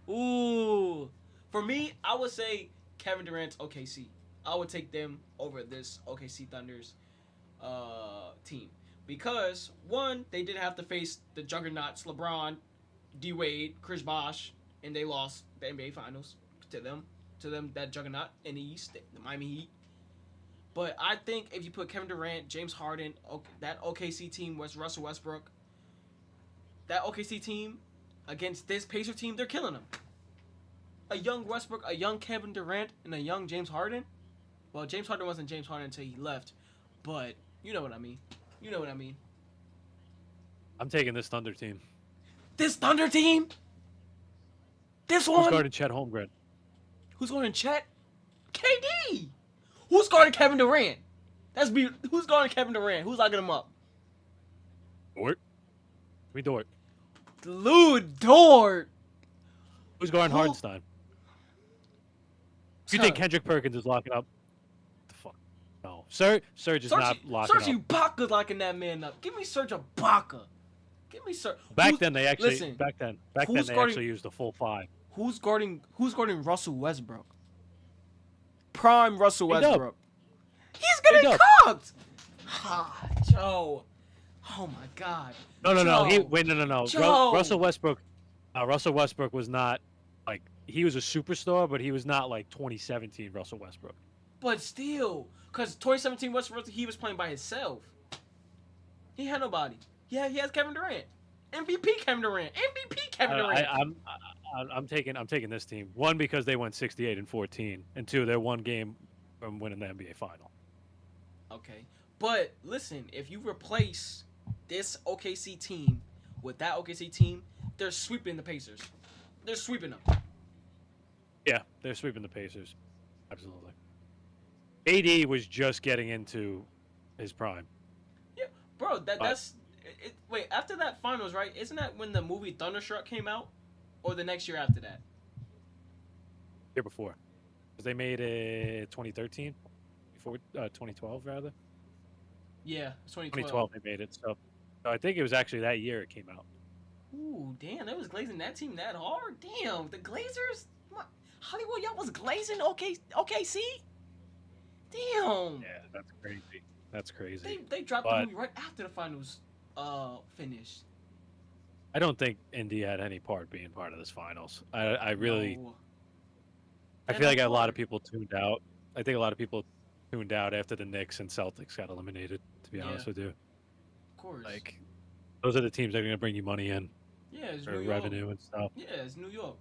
Ooh. For me, I would say Kevin Durant's OKC. I would take them over this OKC Thunder's team. Because, one, they did have to face the juggernauts, LeBron, D-Wade, Chris Bosh, and they lost the NBA Finals to them, that juggernaut in the East, the Miami Heat. But I think if you put Kevin Durant, James Harden, that OKC team was Russell Westbrook, that OKC team against this Pacer team, they're killing them. A young Westbrook, a young Kevin Durant, and a young James Harden. Well, James Harden wasn't James Harden until he left, but you know what I mean. You know what I mean. I'm taking this Thunder team. This Thunder team? This Who's one? guarding Chet Holmgren? Who's guarding Chet? KD! Who's guarding Kevin Durant? Who's guarding Kevin Durant? Who's locking him up? Dort. We Dort. Lou Dort. Who's guarding Who- Hardenstein? You think Kendrick Perkins is locking up? The fuck? No. Serge is not locking Serge up. Ibaka's locking that man up. Give me Serge Ibaka. Give me Serge. Back then they actually listen, back then who's they guarding- actually used the full 5. Who's guarding Russell Westbrook? Prime Russell A-Dub. Westbrook. He's getting A-Dub. cooked. Ah, Joe. Oh my God. No. Joe. No. Joe. Russell Westbrook. Russell Westbrook was not like he was a superstar, but he was not like 2017 Russell Westbrook. But still, because 2017 Westbrook, he was playing by himself. He had nobody. Yeah, he has Kevin Durant. MVP Kevin Durant. MVP Kevin Durant. I'm taking this team. One, because they went 68-14, and two, they're one game from winning the NBA final. Okay. But listen, if you replace this OKC team with that OKC team, they're sweeping the Pacers. They're sweeping them. Yeah, they're sweeping the Pacers. Absolutely. AD was just getting into his prime. Yeah, bro, that's it. Wait, after that finals, right? Isn't that when the movie Thunderstruck came out? Or the next year after that? Year before. Because they made it 2013? Before 2012, rather? Yeah, 2012. 2012 they made it. So I think it was actually that year it came out. Ooh, damn, they was glazing that team that hard. Damn, the Glazers? What? Hollywood, y'all was glazing OKC? Damn. Yeah, that's crazy. That's crazy. They dropped the movie right after the finals finished. I don't think Indy had any part being part of this finals. I really, No. I They feel had like no a lot part. of people tuned out. I think a lot of people tuned out after the Knicks and Celtics got eliminated, to be honest with you. Of course. Like, those are the teams that are going to bring you money in yeah, it's for New York. revenue and stuff. Yeah, it's New York.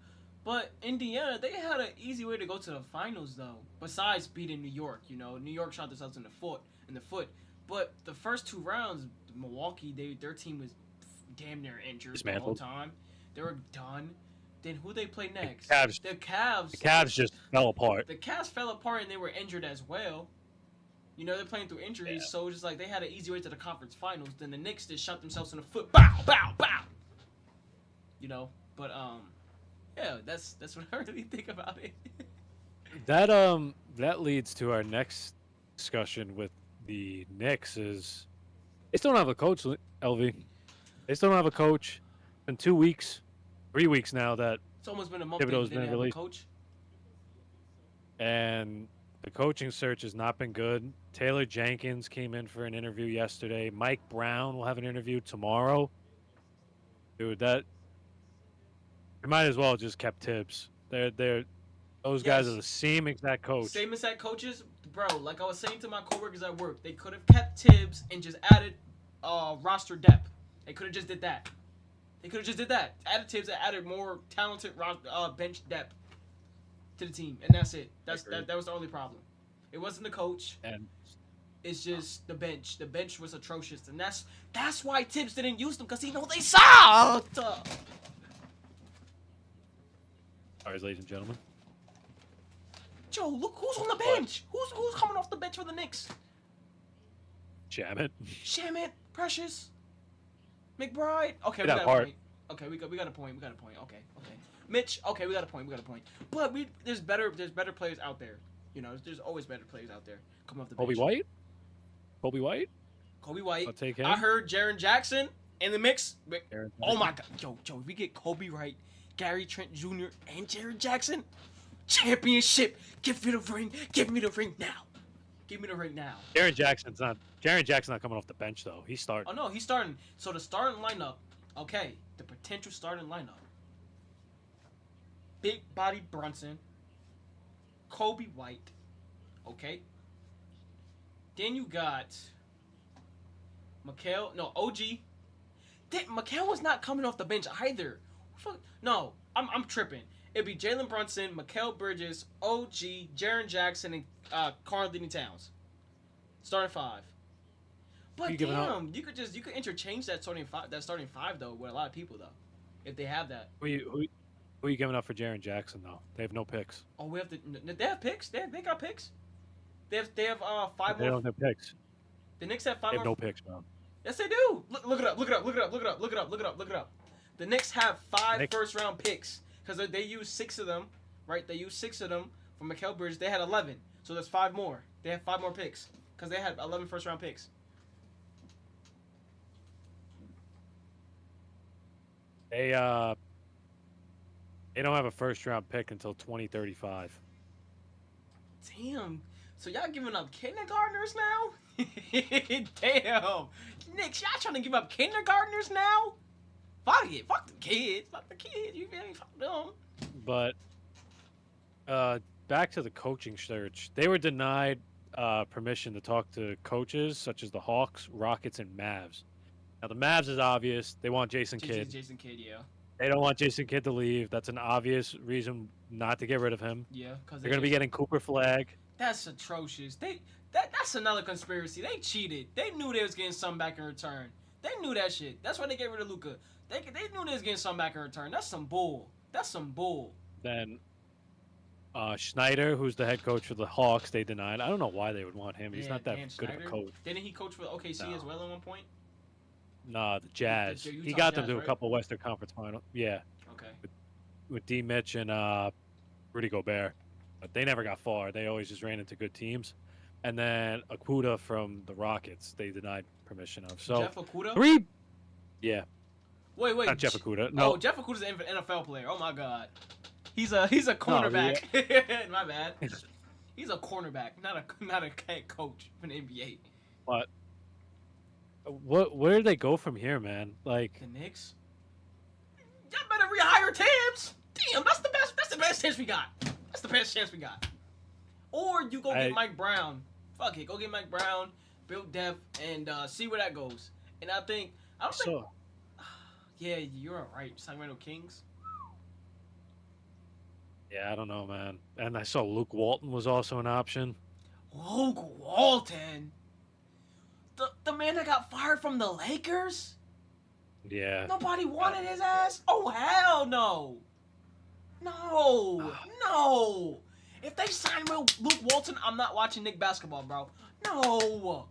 But Indiana, they had an easy way to go to the finals, though. Besides beating New York, you know, New York shot themselves in the foot. But the first 2 rounds, Milwaukee, their team was damn near injured the whole Dismantled. time. They were done. Then who they play next? Cavs. The Cavs. The Cavs just fell apart. The Cavs fell apart and they were injured as well. You know, they're playing through injuries, Yeah. so it's just like they had an easy way to the conference finals. Then the Knicks just shot themselves in the foot. Bow, bow, bow. You know, but yeah, that's what I really think about it. That leads to our next discussion with the Knicks is they still don't have a coach, LV. They still don't have a coach. It's been 2 weeks, 3 weeks now that It's almost been a month Thibodeau's they didn't been have a released. coach. and the coaching search has not been good. Taylor Jenkins came in for an interview yesterday. Mike Brown will have an interview tomorrow. Dude, that we might as well have just kept Tibbs. Those guys Yes. are the same exact coach. Same as that coaches, bro. Like I was saying to my coworkers at work, they could have kept Tibbs and just added roster depth. They could have just did that. Added Tibbs and added more talented bench depth to the team, and that's it. That was the only problem. It wasn't the coach. And It's just the bench. The bench was atrocious, and that's why Tibbs didn't use them because he know they sucked. sorry, ladies and gentlemen. Joe, look who's on the bench. Who's coming off the bench for the Knicks? Shamit. Shamit, Precious, McBride. Okay, we That got a part. point. Okay, we got a point. We got a point. Okay. Mitch. Okay, we got a point. But there's better players out there. You know, there's always better players out there. Come off the bench. Kobe White. Kobe White. Kobe White. I'll take him. I heard Jaren Jackson in the mix. Jaren Oh my God, Joe, if we get Kobe White, Gary Trent Jr. and Jaren Jackson, championship. Give me the ring. Give me the ring now. Give me the ring now. Jaren Jackson's not coming off the bench though. He's starting. Oh no, he's starting. So the starting lineup. Okay, the potential starting lineup. Big body Brunson. Kobe White. Okay. Then you got OG. Mikal was not coming off the bench either. No, I'm tripping. It'd be Jalen Brunson, Mikal Bridges, OG, Jaren Jackson, and Karl Anthony Towns. Starting 5. But damn, you could interchange that starting five though with a lot of people though, if they have that. Who are you giving up for Jaren Jackson though? They have no picks. Oh, they have picks. They got picks. They have 5 They more. don't have picks. The Knicks have 5 They more. have no picks, bro. Yes, they do. Look it up. The Knicks have 5 first-round picks because they use 6 of them, right? They used 6 of them for Mikal Bridges. They had 11, so there's 5 more. They have 5 more picks because they had 11 first-round picks. They don't have a first-round pick until 2035. Damn. So y'all giving up kindergartners now? Damn. Knicks, y'all trying to give up kindergartners now? Fuck it. Fuck the kids. You feel me? Fuck them. But back to the coaching search. They were denied permission to talk to coaches such as the Hawks, Rockets, and Mavs. Now, the Mavs is obvious. They want Jason Kidd. Jason Kidd, yeah. They don't want Jason Kidd to leave. That's an obvious reason not to get rid of him. Yeah, because they're going to be getting Cooper Flag. That's atrocious. That's another conspiracy. They cheated. They knew they was getting something back in return. They knew that shit. That's why they get rid of Luka. They knew they was getting something back in return. That's some bull. Then Schneider, who's the head coach for the Hawks, they denied. I don't know why they would want him. He's not that good of a coach. Didn't he coach for OKC as well at one point? Nah, the Jazz. Utah He got them Jazz, to right? a couple Western Conference Finals. Yeah. Okay. With D. Mitch and Rudy Gobert. But they never got far. They always just ran into good teams. And then Okuda from the Rockets, they denied permission of. So Jeff Okuda? 3. Yeah. Wait. Not Jeff Okuda. No. Oh, Jeff Okuda's an NFL player. Oh my God. He's a cornerback. My bad. He's a cornerback, not a head coach for the NBA. But where do they go from here, man? Like the Knicks. Y'all better rehire Tibbs. Damn, that's the best chance we got. That's the best chance we got. Or you go get Mike Brown. Fuck it, go get Mike Brown, build depth, and see where that goes. And I don't think. Yeah, you're right. Sacramento Kings. Yeah, I don't know, man. And I saw Luke Walton was also an option. Luke Walton? The man that got fired from the Lakers? Yeah. Nobody wanted his ass? Oh, hell no. No. If they sign Luke Walton, I'm not watching Knicks basketball, bro. No.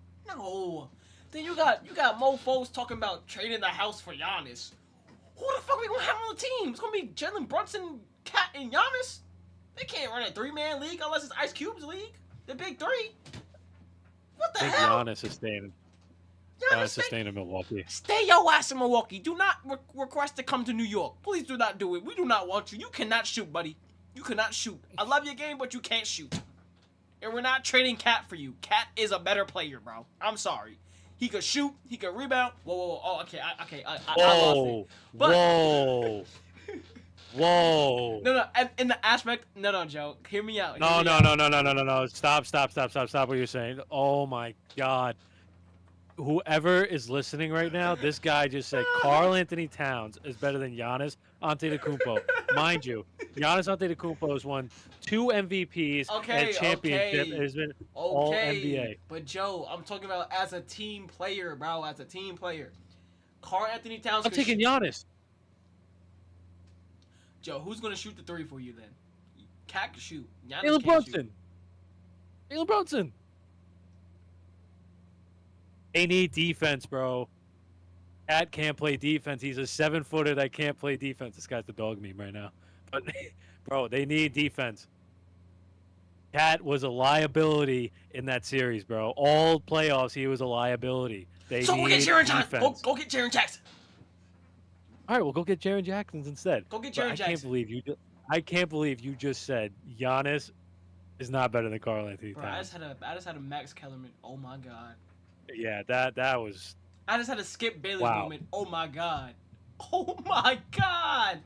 Then you got mofos talking about trading the house for Giannis. Who the fuck we gonna have on the team? It's gonna be Jalen Brunson, Cat, and Giannis? They can't run a 3-man league unless it's Ice Cube's league. The big 3. What the hell? Giannis is staying. Giannis is staying in Milwaukee. Stay your ass in Milwaukee. Do not request to come to New York. Please do not do it. We do not want you. You cannot shoot, buddy. You cannot shoot. I love your game, but you can't shoot. And we're not trading Cat for you. Cat is a better player, bro. I'm sorry. He could shoot. He could rebound. Whoa. Oh, okay. I lost it. But, Whoa. No. In the aspect, no, Joe. Hear me out. No. Stop what you're saying. Oh my God. Whoever is listening right now, this guy just said Karl Anthony Towns is better than Giannis Antetokounmpo. Mind you, Giannis Antetokounmpo has won 2 MVPs and a championship. It has been all NBA. But Joe, I'm talking about as a team player, bro. As a team player, Karl Anthony Towns. I'm taking Giannis. Joe, who's gonna shoot the 3 for you then? Cat can shoot. Jalen Brunson. They need defense, bro. Cat can't play defense. He's a 7-footer that can't play defense. This guy's the dog meme right now. But, bro, they need defense. Cat was a liability in that series, bro. All playoffs, he was a liability. They So need go get Jaren defense. Jackson. Go get Jaren Jackson. All right, we'll go get Jaren Jackson's instead. Go get But Jaren I Jackson. can't believe you just said Giannis is not better than Karl Anthony Bro, Towns. I just had a Max Kellerman. Oh my god. Yeah, that was I just had a Skip Bayless Wow. moment. Oh my god. Oh my god.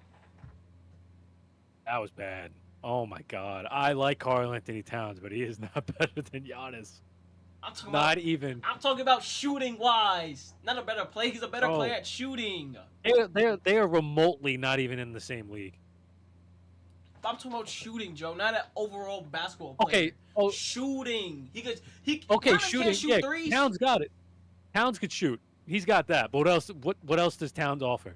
that was bad. Oh my God, I like Karl Anthony Towns, but he is not better than Giannis. I'm talking Not about, even. I'm talking about shooting wise. Not a better play. He's a better Bro. player at shooting. They are remotely not even in the same league. I'm talking about shooting, Joe. Not an overall basketball player. Okay. Oh, Shooting. okay. Giannis Shooting. can't shoot Yeah, threes. Towns got it. Towns could shoot. He's got that. But what else? What else does Towns offer?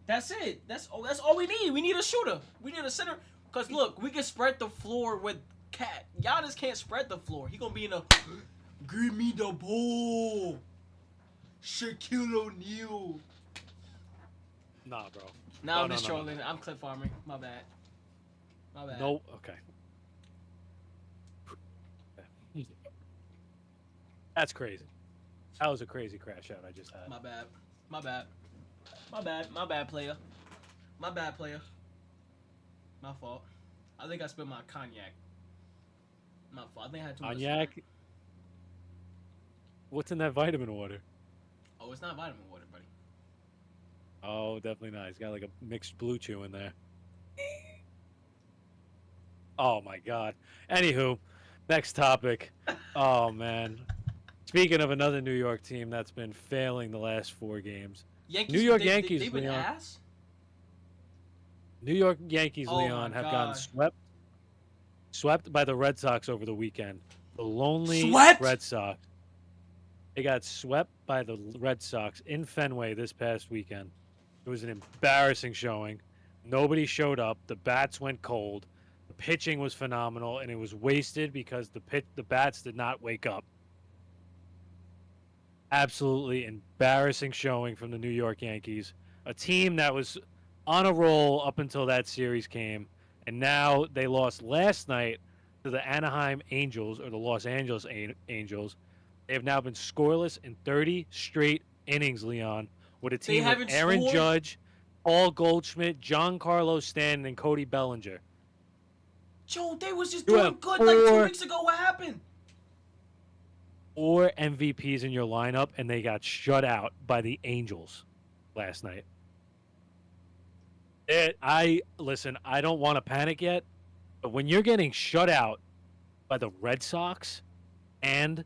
That's it. That's all we need. We need a shooter. We need a center. Cause look, we can spread the floor with Cat. Giannis can't spread the floor. He gonna be in a give me the ball. Shaquille O'Neal. Nah, bro. Nah, No, I'm no, just no, no. trolling. I'm clip farming. My bad. My bad. No. Okay. That's crazy. That was a crazy crash out I just had. My bad. My bad. My bad. My bad, player. My bad, player. My fault. I think I spilled my cognac. My fault. I think I had too much. Cognac. What's in that vitamin water? Oh, it's not vitamin water, buddy. Oh, definitely not. He's got like a mixed blue chew in there. Oh my God. Anywho, next topic. Oh man. Speaking of another New York team that's been failing the last 4 games. Yankees, New York they, Yankees, They've been Leon. ass. New York Yankees, Oh, Leon, my have gotten God. swept by the Red Sox over the weekend. The lonely Swept? Red Sox. They got swept by the Red Sox in Fenway this past weekend. It was an embarrassing showing. Nobody showed up. The bats went cold. The pitching was phenomenal, and it was wasted because the bats did not wake up. Absolutely embarrassing showing from the New York Yankees, a team that was on a roll up until that series came, and now they lost last night to the Anaheim Angels, or the Los Angeles Angels. They have now been scoreless in 30 straight innings, Leon, with a team with haven't Aaron scored? Judge, Paul Goldschmidt, Giancarlo Stanton, and Cody Bellinger. Joe, they was just You doing have good like 2 4 weeks ago. What happened? 4 MVPs in your lineup, and they got shut out by the Angels last night. Listen, I don't want to panic yet, but when you're getting shut out by the Red Sox and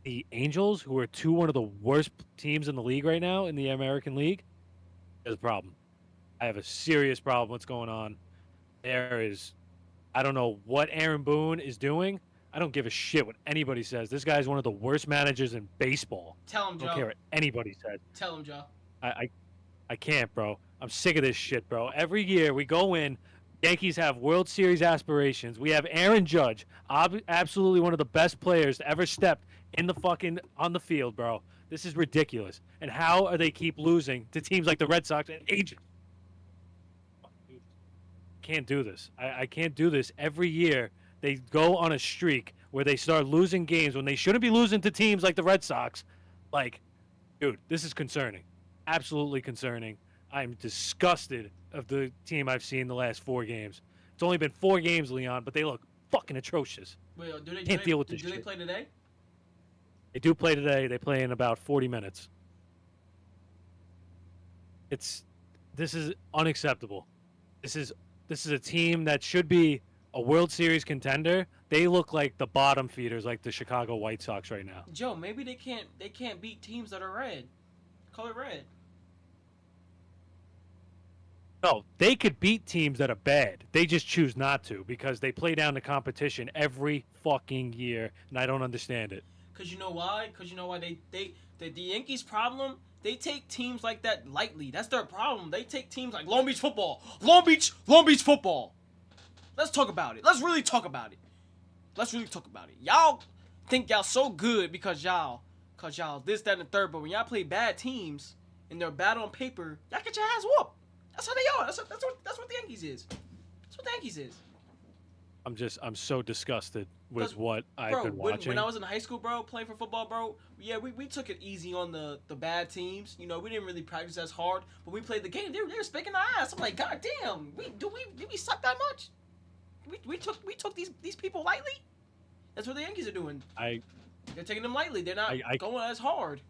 the Angels, who are one of the worst teams in the league right now in the American League, there's a problem. I have a serious problem. What's going on? I don't know what Aaron Boone is doing. I don't give a shit what anybody says. This guy's one of the worst managers in baseball. Tell him, I Joe. don't care what anybody says. Tell him, Joe. I can't, bro. I'm sick of this shit, bro. Every year we go in, Yankees have World Series aspirations. We have Aaron Judge, absolutely one of the best players to ever step in the on the field, bro. This is ridiculous. And how are they keep losing to teams like the Red Sox and Angels? Can't do this. I can't do this. Every year they go on a streak where they start losing games when they shouldn't be losing to teams like the Red Sox. Like, dude, this is concerning. Absolutely concerning. I'm disgusted of the team I've seen the last 4 games. It's only been 4 games, Leon, but they look fucking atrocious. Wait, Can't deal with this Do they shit. play today? They do play today. They play in about 40 minutes. This is unacceptable. This is a team that should be a World Series contender. They look like the bottom feeders, like the Chicago White Sox right now. Joe, maybe they can't beat teams that are red. Color red. No, they could beat teams that are bad. They just choose not to because they play down the competition every fucking year, and I don't understand it. Cause you know why? The Yankees' problem. They take teams like that lightly. That's their problem. They take teams like Long Beach football. Long Beach football. Let's talk about it. Let's really talk about it. Y'all think y'all so good because y'all cause y'all this, that, and the third. But when y'all play bad teams and they're bad on paper, y'all get your ass whooped. That's how they are. That's what the Yankees is. That's what the Yankees is. I'm so disgusted with what I've Bro, been watching. when I was in high school, bro, playing for football, bro, yeah, we took it easy on the bad teams. You know, we didn't really practice as hard, but we played the game. They were spanking our ass. I'm like, God damn, we suck that much? We took these people lightly. That's what the Yankees are doing. They're taking them lightly. They're not going as hard.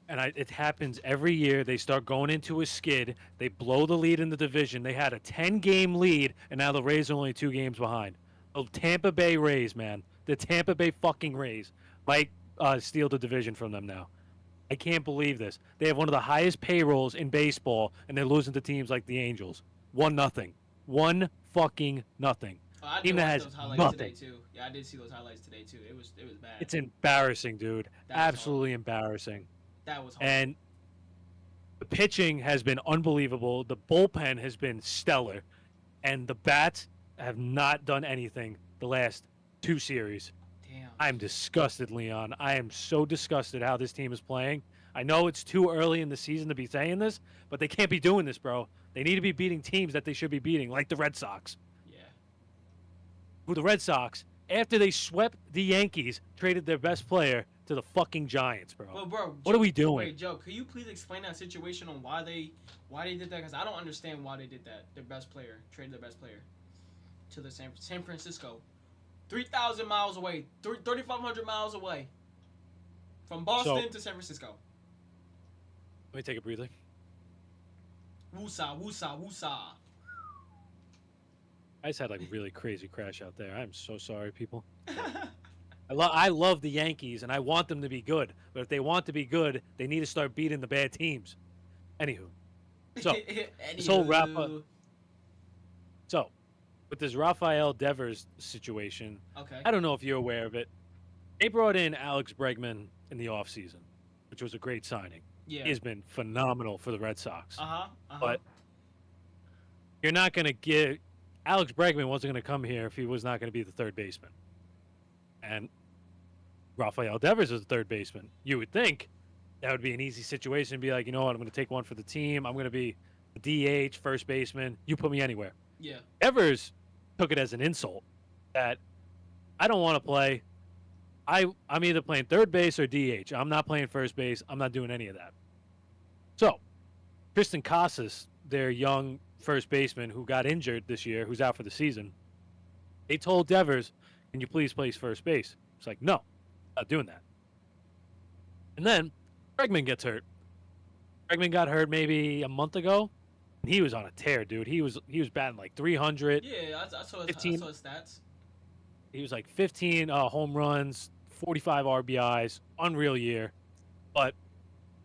And it happens every year. They start going into a skid. They blow the lead in the division. They had a 10-game lead, and now the Rays are only 2 games behind. The Tampa Bay Rays, man. The Tampa Bay fucking Rays might steal the division from them now. I can't believe this. They have one of the highest payrolls in baseball, and they're losing to teams like the Angels. 1-0. 1-0. I Team did that watch has those highlights nothing. today too. Yeah, I did see those highlights today too. It was bad. It's embarrassing, dude. That was Absolutely embarrassing. That was hard. And the pitching has been unbelievable. The bullpen has been stellar. And the bats have not done anything the last 2 series. Damn. I'm disgusted, Leon. I am so disgusted how this team is playing. I know it's too early in the season to be saying this, but they can't be doing this, bro. They need to be beating teams that they should be beating, like the Red Sox. Yeah. Who the Red Sox, after they swept the Yankees, traded their best player to the fucking Giants, bro. Well, bro, what are we doing? Wait, Joe, could you please explain that situation on why they did that? Because I don't understand why they did that. Their best player traded their best player to the San Francisco, 3,000 miles away, 3,500 miles away from Boston to San Francisco. Let me take a breather. Woosah, woosah, woosah. I just had like a really crazy crash out there. I'm so sorry, people. I love the Yankees, and I want them to be good. But if they want to be good, they need to start beating the bad teams. Anywho. So, this whole So, with this Rafael Devers situation, okay. I don't know if you're aware of it. They brought in Alex Bregman in the offseason, which was a great signing. Yeah. He's been phenomenal for the Red Sox. Uh-huh. But you're not going to get... Alex Bregman wasn't going to come here if he was not going to be the third baseman. And Rafael Devers is the third baseman. You would think that would be an easy situation to be like, you know what, I'm going to take one for the team. I'm going to be the DH, first baseman. You put me anywhere. Yeah. Devers took it as an insult that I don't want to play. I'm either playing third base or DH. I'm not playing first base. I'm not doing any of that. So, Tristan Casas, their young first baseman who got injured this year, who's out for the season, they told Devers, can you please play first base? It's like, no, not doing that. And then Bregman gets hurt. Bregman got hurt maybe a month ago. And he was on a tear, dude. He was batting like 300. Yeah, I saw his stats. He was like 15 home runs, 45 RBIs, unreal year. But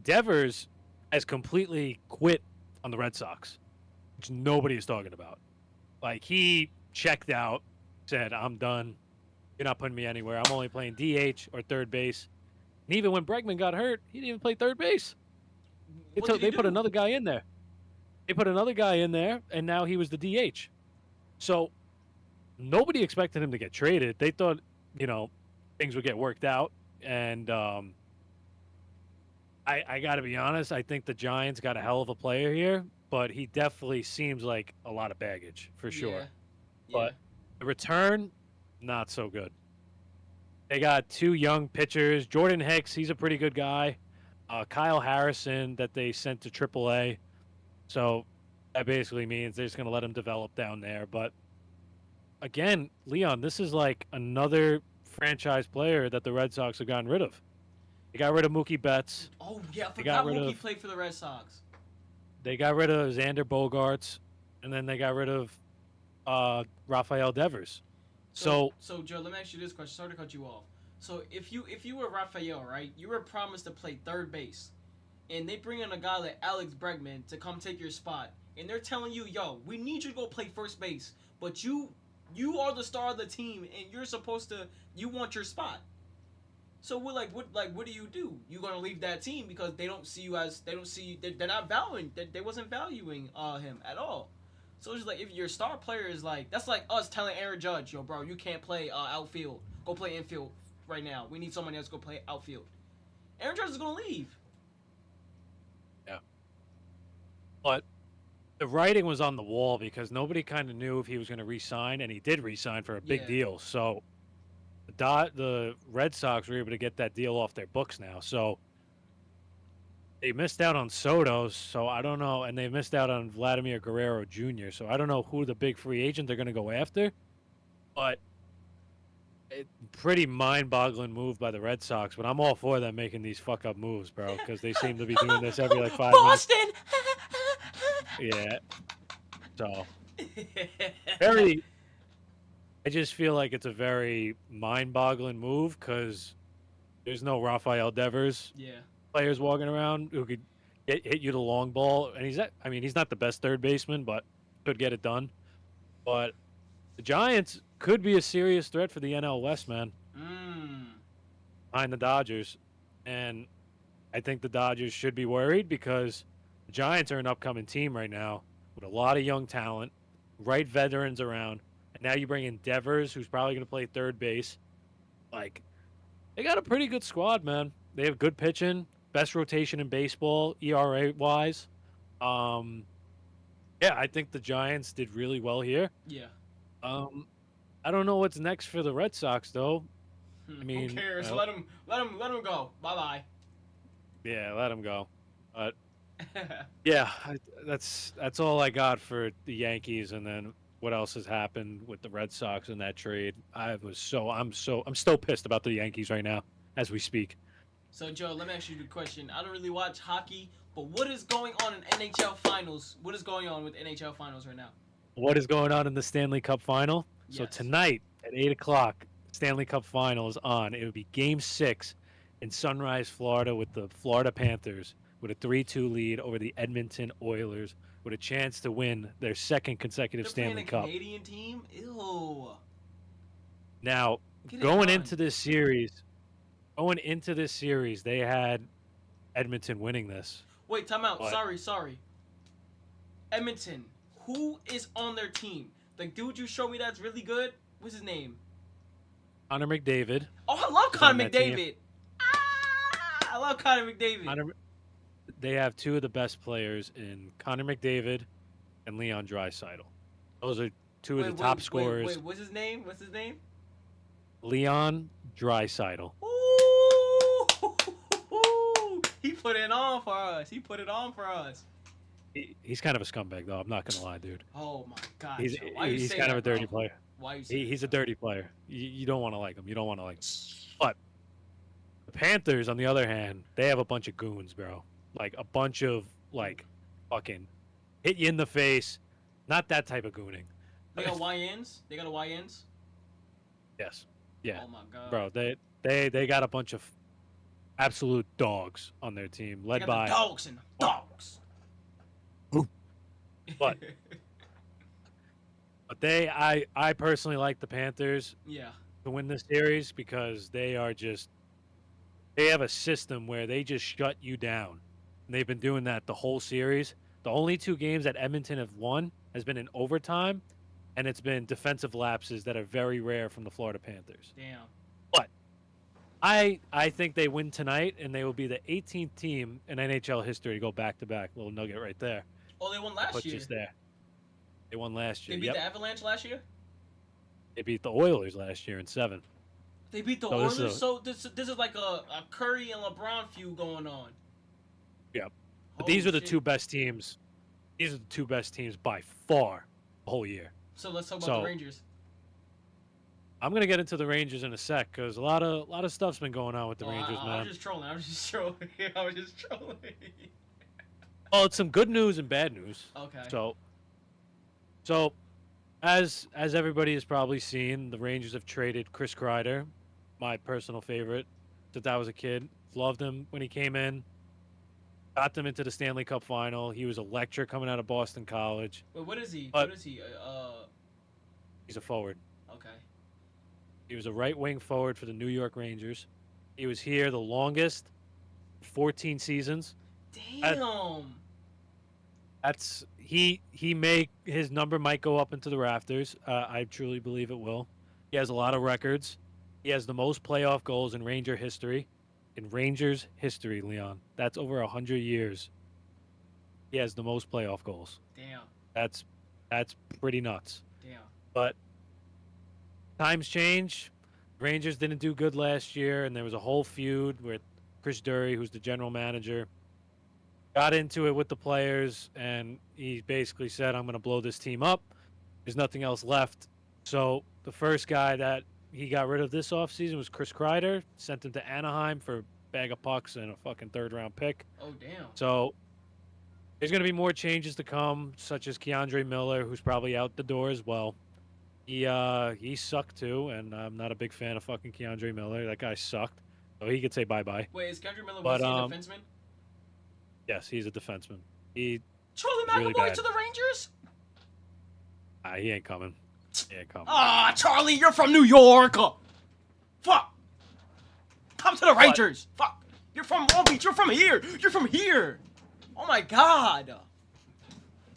Devers has completely quit on the Red Sox, which nobody is talking about. Like, he checked out, said, I'm done. You're not putting me anywhere. I'm only playing DH or third base. And even when Bregman got hurt, he didn't even play third base. They put another guy in there. They put another guy in there, and now he was the DH. So nobody expected him to get traded. They thought, things would get worked out. And I got to be honest, I think the Giants got a hell of a player here, but he definitely seems like a lot of baggage for sure. Yeah. But the return, not so good. They got 2 young pitchers. Jordan Hicks, he's a pretty good guy. Kyle Harrison that they sent to AAA. So that basically means they're just going to let him develop down there. But again, Leon, this is like another franchise player that the Red Sox have gotten rid of. They got rid of Mookie Betts. Oh, yeah, I forgot Mookie played for the Red Sox. They got rid of Xander Bogaerts, and then they got rid of Rafael Devers. So, Joe, let me ask you this question. Sorry to cut you off. So, if you were Rafael, right, you were promised to play third base, and they bring in a guy like Alex Bregman to come take your spot, and they're telling you, yo, we need you to go play first base, but you are the star of the team, and you want your spot. So what do you do? You gonna leave that team because they're not valuing, they wasn't valuing him at all. So it's just like, if your star player is like, that's like us telling Aaron Judge, yo, bro, you can't play outfield. Go play infield right now. We need someone else to go play outfield. Aaron Judge is gonna leave. But the writing was on the wall because nobody kind of knew if he was going to re-sign, and he did re-sign for a big Yeah. deal. So the Red Sox were able to get that deal off their books now. So they missed out on Soto, so I don't know, and they missed out on Vladimir Guerrero Jr. So I don't know who the big free agent they're going to go after, but pretty mind-boggling move by the Red Sox. But I'm all for them making these fuck-up moves, bro, because they seem to be doing this every like 5 minutes. Boston. Yeah. So very. I just feel like it's a very mind-boggling move because there's no Rafael Devers Yeah. players walking around who could hit you the long ball, and he's not the best third baseman, but could get it done. But the Giants could be a serious threat for the NL West, man, behind the Dodgers, and I think the Dodgers should be worried because the Giants are an upcoming team right now with a lot of young talent, right veterans around, and now you bring in Devers, who's probably going to play third base. Like, they got a pretty good squad, man. They have good pitching, best rotation in baseball, ERA-wise. Yeah, I think the Giants did really well here. Yeah. I don't know what's next for the Red Sox, though. I mean, who cares? Let him go. Bye Yeah, let them go. But bye. yeah, that's all I got for the Yankees. And then what else has happened with the Red Sox in that trade? I'm still pissed about the Yankees right now as we speak. So Joe, let me ask you the question. I don't really watch hockey, but what is going on in NHL Finals? What is going on with NHL Finals right now? What is going on in the Stanley Cup Final? So Yes. tonight at 8 o'clock, Stanley Cup Final is on. It would be Game 6 in Sunrise, Florida, with the Florida Panthers with a 3-2 lead over the Edmonton Oilers with a chance to win their second consecutive They're Stanley playing a Cup. Canadian team? Ew. Now, Get it going done. into this series, they had Edmonton winning this. Wait, time out. What? Sorry. Edmonton. Who is on their team? The dude you showed me that's really good? What's his name? Connor McDavid. Oh, I love He's on Connor that team. McDavid. I love Connor McDavid. They have two of the best players in Connor McDavid and Leon Draisaitl. Those are two of the top scorers. Wait, what's his name? Leon Draisaitl. Ooh! He put it on for us. He's kind of a scumbag, though. I'm not gonna lie, dude. Oh my God! He's Joe. Why you say kind of that, a dirty bro? player. Why you say He's that, a dirty player. You don't want to like him. But the Panthers, on the other hand, they have a bunch of goons, bro. Like a bunch of fucking hit you in the face. Not that type of gooning. They got YNs. They got a YNs. Yes. Yeah. Oh my God. Bro, they got a bunch of absolute dogs on their team, They led got by the dogs and the dogs. But I personally like the Panthers Yeah. to win this series because they have a system where they just shut you down. And they've been doing that the whole series. The only two games that Edmonton have won has been in overtime, and it's been defensive lapses that are very rare from the Florida Panthers. Damn. But I think they win tonight, and they will be the 18th team in NHL history to go back-to-back. Little nugget right there. Oh, they won last year. Just there. They won last year. They beat the Avalanche last year. They beat the Oilers last year in 7. They beat the So this Oilers. is So this is like a Curry and LeBron feud going on. Yep. But Holy these are the shit. two best teams. These are the two best teams by far the whole year. So let's talk about the Rangers. I'm gonna get into the Rangers in a sec because a lot of stuff's been going on with the Rangers, I man. was just trolling. I was just trolling. Well, it's some good news and bad news. Okay. So as everybody has probably seen, the Rangers have traded Chris Kreider, my personal favorite since I was a kid. Loved him when he came in. Got them into the Stanley Cup final. He was electric coming out of Boston College. Wait, what is he? But- What is he? He's a forward. Okay. He was a right wing forward for the New York Rangers. He was here the longest, 14 seasons. Damn. His number might go up into the rafters. I truly believe it will. He has a lot of records. He has the most playoff goals in Ranger history. in Rangers history, Leon. That's over 100 years. He has the most playoff goals. Damn. That's pretty nuts. Damn. But times change. Rangers didn't do good last year, and there was a whole feud with Chris Dury, who's the general manager. Got into it with the players, and he basically said, I'm going to blow this team up. There's nothing else left. So the first guy that he got rid of this offseason was Chris Kreider. Sent him to Anaheim for a bag of pucks and a fucking third-round pick. Oh, damn. So there's going to be more changes to come, such as Keandre Miller, who's probably out the door as well. He sucked too, and I'm not a big fan of fucking Keandre Miller. That guy sucked. So he could say bye-bye. Wait, is Kendrick Miller But, was he a defenseman? Yes, he's a defenseman. Charlie really McAvoy bad. to the Rangers? He ain't coming. He ain't coming. Ah, Charlie, you're from New York. Fuck. Come to the Rangers. Fuck. You're from Long Beach. You're from here. You're from here. Oh my God.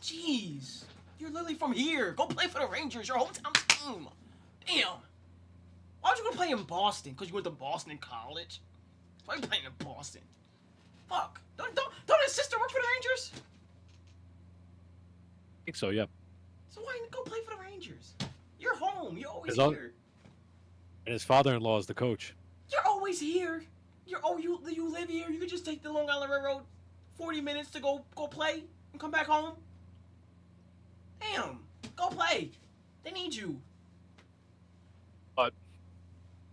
Jeez. You're literally from here. Go play for the Rangers, your hometown team. Damn. Why'd you go play in Boston? Because you went to Boston College? Why are you playing in Boston? Fuck. Don't his sister work for the Rangers? I think so, yeah. So why didn't you go play for the Rangers? You're home. You're always His own- here. And his father-in-law is the coach. You're always here. You live here. You could just take the Long Island Railroad 40 minutes to go play and come back home. Damn. Go play. They need you. But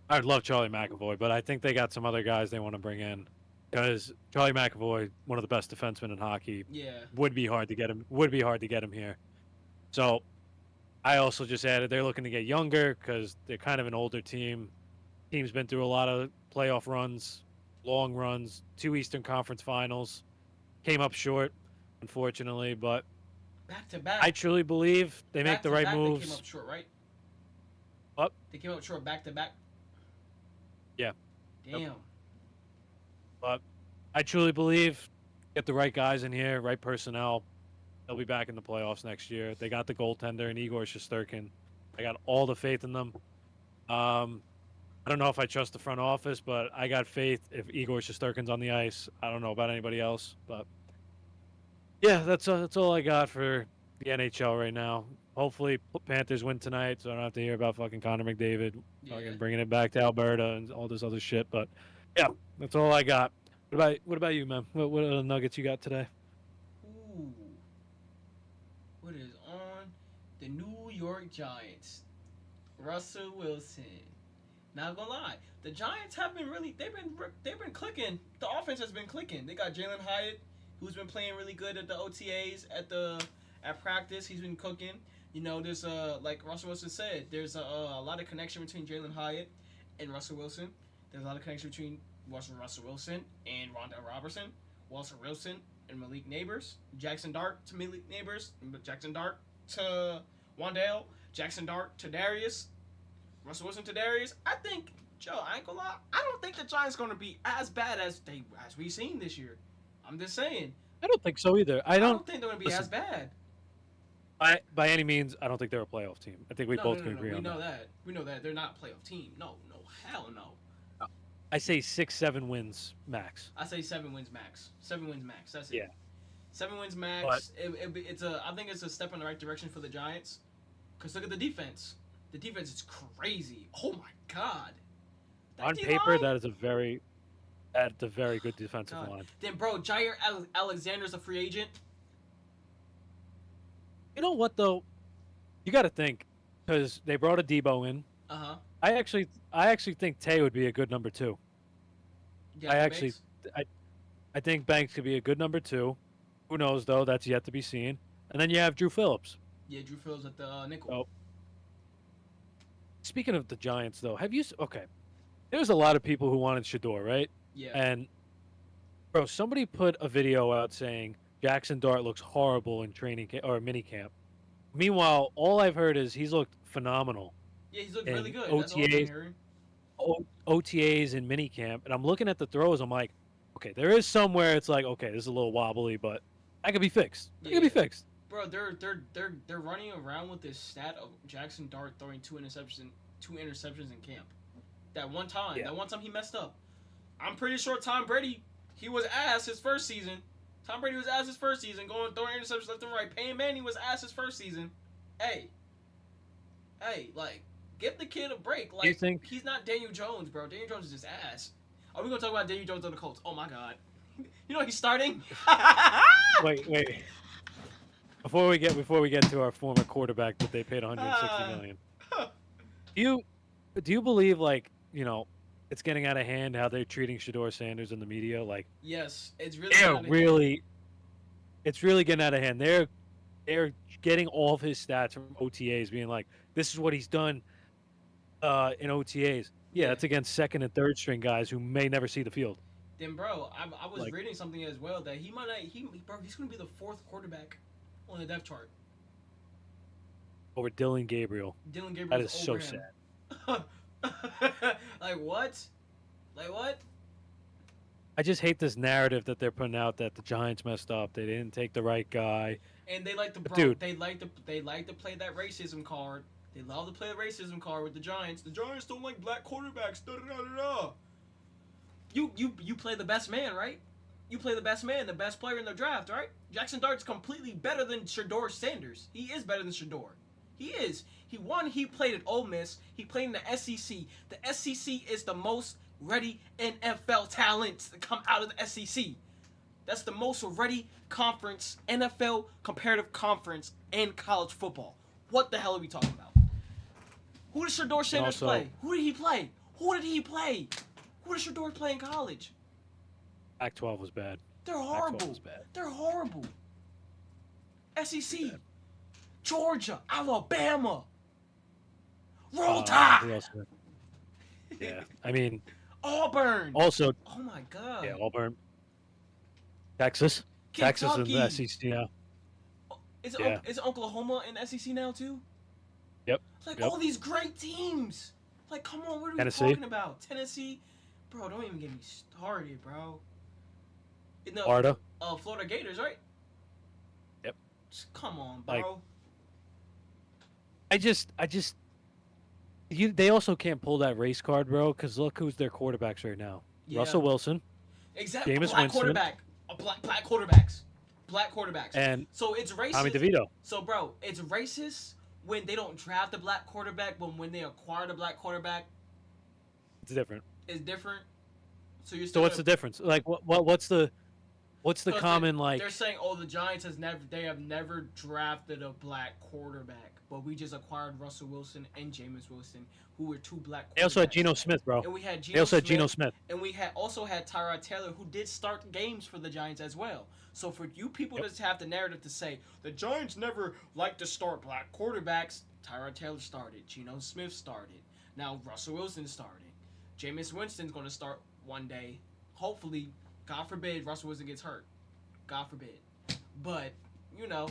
I'd love Charlie McAvoy, but I think they got some other guys they want to bring in. Because Charlie McAvoy, one of the best defensemen in hockey, Yeah. would be hard to get him here. So I also just added they're looking to get younger because they're kind of an older team. Team's been through a lot of playoff runs, long runs, 2 Eastern Conference Finals. Came up short, unfortunately, but Back to back. I truly believe they make the right Back to back, They came moves. up short, right? What? They came up short back to back. Yeah. Damn. Yep. But I truly believe get the right guys in here, right personnel. They'll be back in the playoffs next year. They got the goaltender and Igor Shesterkin. I got all the faith in them. I don't know if I trust the front office, but I got faith if Igor Shesterkin's on the ice. I don't know about anybody else, but yeah, that's all I got for the NHL right now. Hopefully Panthers win tonight, so I don't have to hear about fucking Connor McDavid Yeah. fucking bringing it back to Alberta and all this other shit. But yeah, that's all I got. What about you, man? What other nuggets you got today? Ooh. What is on the New York Giants? Russell Wilson. Not gonna lie, the Giants have been they've been clicking. The offense has been clicking. They got Jalen Hyatt, who's been playing really good at the OTAs, at practice. He's been cooking. You know, there's like Russell Wilson said, there's a lot of connection between Jalen Hyatt and Russell Wilson. There's a lot of connection between Russell Wilson and Rondell Robertson, Russell Wilson and Malik Neighbors, Jackson Dart to Malik Neighbors, Jackson Dart to Wandale, Jackson Dart to Darius, Russell Wilson to Darius. I think, Joe, I ain't gonna lie, I don't think the Giants gonna be as bad as we've seen this year. I'm just saying. I don't think so either. I don't think they're gonna be as bad. by any means. I don't think they're a playoff team. I think we both can agree on that. We know that they're not a playoff team. No, hell no. I say 6-7 wins max. I say 7 wins max. 7 wins max. That's it. Yeah. 7 wins max. I think it's a step in the right direction for the Giants. Cause look at the defense. The defense is crazy. Oh my God. On paper, that's a very good defensive line. Then, bro, Jair Alexander's a free agent. You know what though? You got to think because they brought a Debo in. I actually think Tay would be a good number 2. I think Banks could be a good number 2. Who knows though? That's yet to be seen. And then you have Drew Phillips. Yeah, Drew Phillips at the nickel. Oh. Speaking of the Giants though, there's a lot of people who wanted Shador, right? Yeah. And bro, somebody put a video out saying Jackson Dart looks horrible in training or mini camp. Meanwhile, all I've heard is he's looked phenomenal. Yeah, he's looked really good. OTAs and mini camp, and I'm looking at the throws. I'm like, okay, there is somewhere it's like, okay, this is a little wobbly, but that could be fixed. It could be fixed. Bro, they're running around with this stat of Jackson Dart throwing 2 interceptions in camp. That one time he messed up. I'm pretty sure Tom Brady, he was ass his first season. Tom Brady was ass his first season, going throwing interceptions left and right. Peyton Manning was ass his first season. Hey, like, give the kid a break. Like, you think he's not Daniel Jones, bro. Daniel Jones is just ass. Are we gonna talk about Daniel Jones on the Colts? Oh my god. You know he's starting. wait. Before we get to our former quarterback that they paid 160 million. Do you believe, like, you know, it's getting out of hand how they're treating Shador Sanders in the media? Like, Yes, it's it's really getting out of hand. They're getting all of his stats from OTAs, being like, this is what he's done in OTAs. Yeah, that's against second and third string guys who may never see the field. Then, bro, I was Like- reading something as well that he might not. He's gonna be the fourth quarterback on the depth chart. Over Dylan Gabriel. Dylan Gabriel. That is so sad. Like what? Like what? I just hate this narrative that they're putting out that the Giants messed up. They didn't take the right guy. And they like to, bro, Dude. they like to play that racism card. They love to play the racism card with the Giants. The Giants don't like black quarterbacks. Da da da da da. You play the best man, right? You play the best man, the best player in the draft, right? Jackson Dart's completely better than Shador Sanders. He is better than Shador. He is. He played at Ole Miss. He played in the SEC. The SEC is the most ready NFL talent to come out of the SEC. That's the most ready conference, NFL comparative conference in college football. What the hell are we talking about? Who did Shador Sanders play? Who did he play? Who did Shador play in college? Pac-12 was bad. They're horrible. Pac-12 was bad. They're horrible. SEC. Georgia, Alabama. Roll Tide. Who else? Yeah, I mean, Auburn. also, Oh my god. yeah, Auburn, Texas, Texas is the SEC now. Is it Oklahoma in SEC now too? Yep. Like Yep. all these great teams. Like, come on, what are we Tennessee. talking about? Tennessee, bro. Don't even get me started, bro. No, Florida. Florida Gators, right? Yep. Just, come on, bro. Like, they also can't pull that race card, bro, because look who's their quarterbacks right now. Yeah. Russell Wilson. Exactly. Jameis Black Winston. quarterback. Black quarterbacks. Black quarterbacks. And so it's racist. Tommy DeVito. So, bro, it's racist when they don't draft a black quarterback, but when they acquire the black quarterback, It's different. it's different. So you're So still what's the difference? Like, what's the common, like? They're saying, oh, the Giants have never drafted a black quarterback, but we just acquired Russell Wilson and Jameis Wilson, who were two black quarterbacks. They also had Geno Smith, bro. And we had Geno They also had Smith, Geno Smith. and we also had Tyrod Taylor, who did start games for the Giants as well. So for you people to have the narrative to say the Giants never like to start black quarterbacks, Tyrod Taylor started, Geno Smith started, now Russell Wilson started, Jameis Winston's going to start one day, hopefully. God forbid Russell Wilson gets hurt. God forbid. But, you know,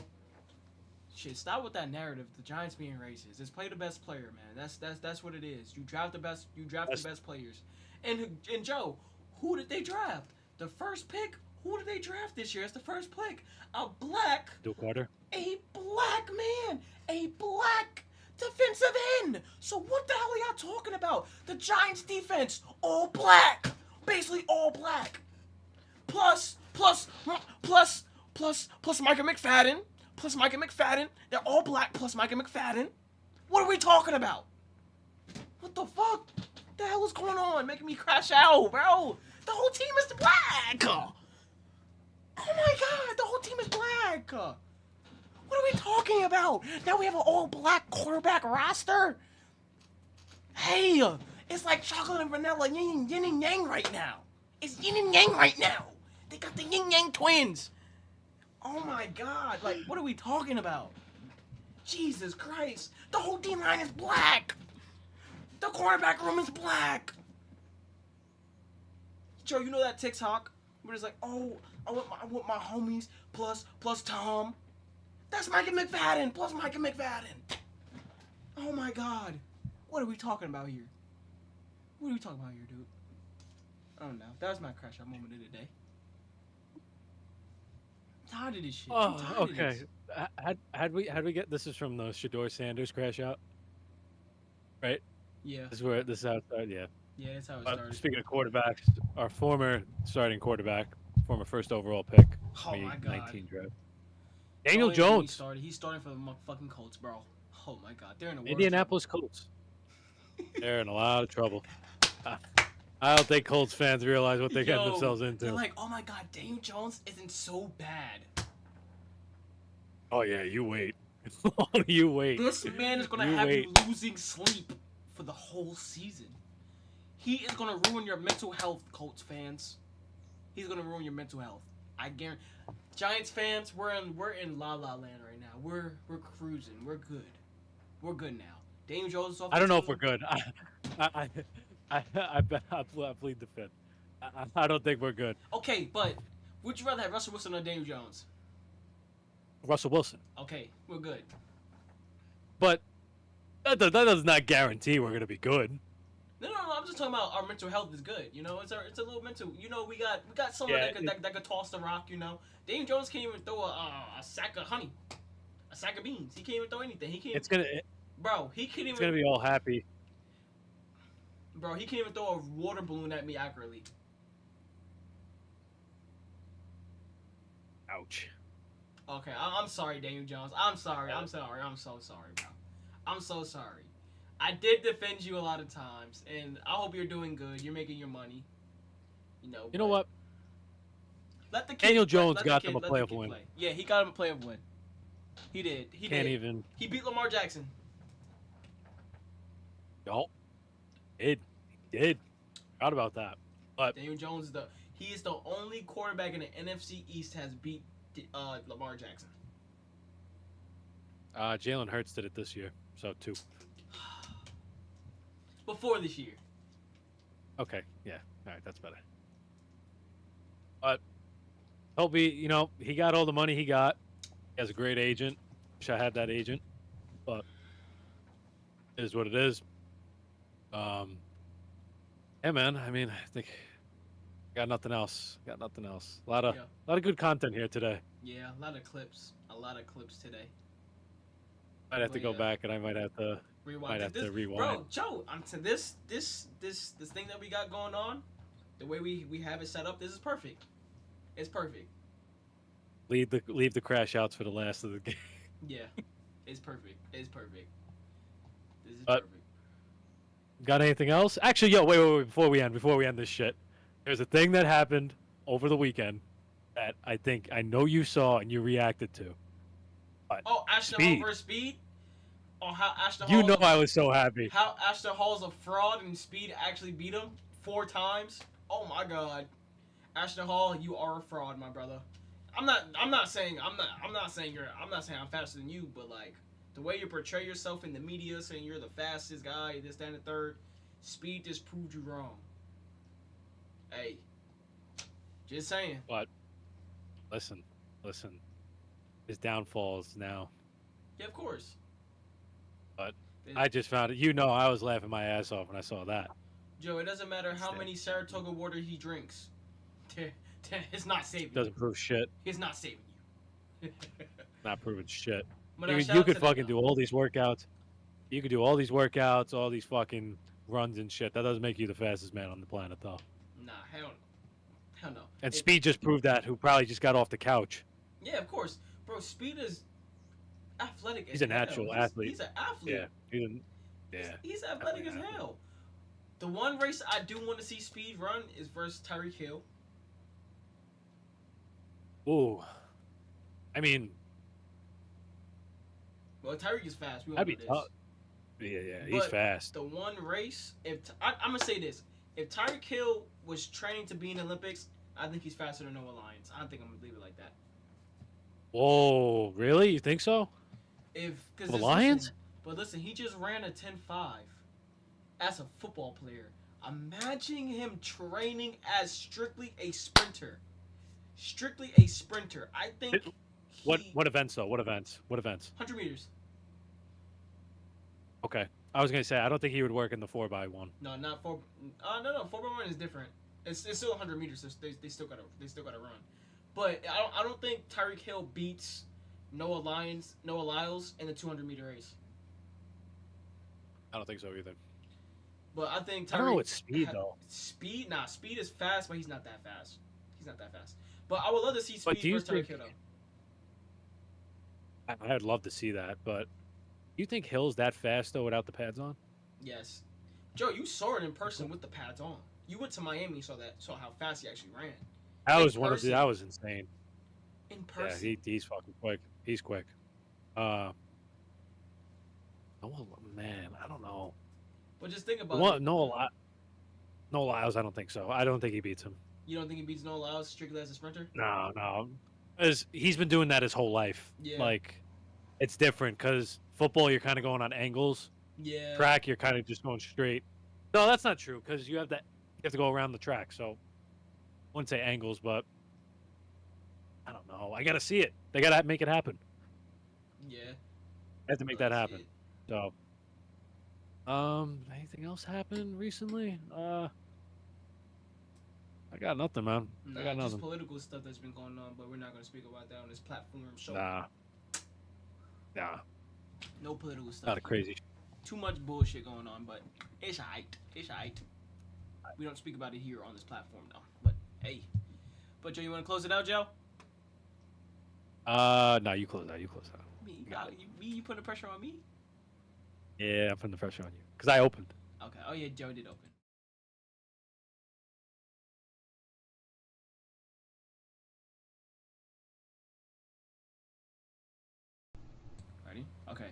shit, stop with that narrative. The Giants being racist. Just play the best player, man. That's what it is. You draft the best. You draft the best players. And Joe, who did they draft? The first pick. Who did they draft this year as the first pick? A black Carter. A black man. A black defensive end. So what the hell are y'all talking about? The Giants defense, all black. Basically all black. Plus Micah McFadden. Plus Micah McFadden. They're all black plus Micah McFadden. What are we talking about? What the fuck? The hell is going on? Making me crash out, bro. The whole team is black. Oh my god, the whole team is black. What are we talking about? Now we have an all-black quarterback roster? Hey, it's like chocolate and vanilla yin and yang right now. It's yin and yang right now. They got the yin yang twins. Oh my god, like, what are we talking about? Jesus Christ. The whole D-line is black. The quarterback room is black. Joe, you know that TikTok where it's like, oh, I want my homies plus Tom. That's Micah McFadden plus Micah McFadden. Oh my god. What are we talking about here? What are we talking about here, dude? I don't know. That was my crash out moment of the day. I'm tired of this shit. I'm tired of Okay. this. Had we get this is from the Shador Sanders crash out, right? Yeah. This is how it started. Yeah. Yeah, that's how it started. Speaking of quarterbacks, our former starting quarterback, former first overall pick, Oh my god. 2019 draft, Daniel Don't even get me Jones, started. He's starting for the fucking Colts, bro. Oh my god, they're in a world Indianapolis Colts. They're in a lot of trouble. I don't think Colts fans realize what they're getting themselves They're into. like, oh my god, Daniel Jones isn't so bad. Oh yeah, you wait. You wait. This man is gonna have you losing sleep for the whole season. He is gonna ruin your mental health, Colts fans. He's gonna ruin your mental health. I guarantee. Giants fans, we're in la la land right now. We're cruising. We're good. We're good now. Daniel Jones is off. I don't know if we're good. I plead the fifth. I don't think we're good. Okay, but would you rather have Russell Wilson or Daniel Jones? Russell Wilson. Okay, we're good. But that does not guarantee we're gonna be good. No. I'm just talking about our mental health is good. You know, it's a little mental. You know, we got someone that could toss the rock. You know, Daniel Jones can't even throw a sack of honey, a sack of beans. He can't even throw anything. He can't. Bro, he can't even. It's gonna be all happy. Bro, he can't even throw a water balloon at me accurately. Ouch. Okay, I'm sorry, Daniel Jones. I'm sorry. I'm so sorry, bro. I'm so sorry. I did defend you a lot of times, and I hope you're doing good. You're making your money. You know what? Let the kid, Daniel Jones let got the kid, them a playoff win. Play. Yeah, he got him a playoff win. He did. He Can't did. even. He beat Lamar Jackson. No. He did. Forgot about that. But Daniel Jones is the only quarterback in the NFC East has beat Lamar Jackson. Jalen Hurts did it this year, so 2. Before this year. Okay, yeah. All right, that's better. But he'll be, he got all the money he got. He has a great agent. Wish I had that agent, but it is what it is. Yeah, man. I mean, I think got nothing else. A lot of good content here today. Yeah, a lot of clips. A lot of clips today. Might have to go back, and I might have to rewind. Bro, Joe, this thing that we got going on, the way we have it set up, this is perfect. It's perfect. Leave the crash outs for the last of the game. Yeah, it's perfect. This is perfect. Got anything else? Actually, wait, before we end this shit. There's a thing that happened over the weekend that I know you saw and you reacted to. But Ashton Hall versus Speed? Or how Ashton Hall... You know I was so happy. How Ashton Hall's a fraud and Speed actually beat him 4 times? Oh my god. Ashton Hall, you are a fraud, my brother. I'm not saying I'm faster than you, but like the way you portray yourself in the media, saying you're the fastest guy, this, that, and the third, Speed just proved you wrong. Hey, just saying. But listen, his downfalls now. Yeah, of course. But I just found it. I was laughing my ass off when I saw that. Joe, it doesn't matter how many Saratoga water he drinks. It's not saving. Doesn't prove shit. It's not saving you. Not proving shit. You could fucking do all these workouts. You could do all these workouts, all these fucking runs and shit. That doesn't make you the fastest man on the planet, though. Nah, hell no. And Speed just proved that, who probably just got off the couch. Yeah, of course. Bro, Speed is athletic. He's a natural athlete. He's an athlete. Yeah. He's athletic as hell. The one race I do want to see Speed run is versus Tyreek Hill. Ooh. I mean... Well, Tyreek is fast. We all that'd know be this. tough. Yeah, he's fast. The one race, I'm going to say this. If Tyreek Hill was training to be in the Olympics, I think he's faster than Noah Lyons. I don't think I'm going to leave it like that. Whoa, really? You think so? The Lions? But listen, he just ran a 10.5 as a football player. Imagine him training as strictly a sprinter. I think... What events, though? What events? 100 meters. Okay. I was going to say, I don't think he would work in the 4x1. No, not 4... No, 4x1 is different. It's still 100 meters, so they still gotta run. But I don't think Tyreek Hill beats Noah Lyles in the 200-meter race. I don't think so either. But I think Tyreek. I don't know what speed though. Speed, nah, Speed is fast, but he's not that fast. He's not that fast. But I would love to see But Speed do you versus Tyreek think? Hill though. I'd love to see that, but you think Hill's that fast though without the pads on? Yes. Joe, you saw it in person with the pads on. You went to Miami and saw how fast he actually ran. That In was person. that was insane. In person. Yeah, he's fucking quick. He's quick. Oh man, I don't know. But just think about it. No Lyles, I don't think so. I don't think he beats him. You don't think he beats Noah Lyles strictly as a sprinter? No. Because he's been doing that his whole life. Yeah. Like, it's different because football, you're kind of going on angles. Yeah. Track, you're kind of just going straight. No, that's not true because you have to go around the track. So, I wouldn't say angles, but I don't know. I got to see it. They got to make it happen. Yeah. I have to make that happen. So, anything else happen recently? I got nothing, man. Nah, I got nothing. Just political stuff that's been going on, but we're not going to speak about that on this platform show. Nah. No political stuff. Not a crazy. Too much bullshit going on, but it's alright. It's alright. We don't speak about it here on this platform, though. But hey. But Joe, you want to close it out, Joe? No, you close out. You close out. You putting the pressure on me? Yeah, I'm putting the pressure on you because I opened. Okay. Oh yeah, Joe did open. Ready? Okay.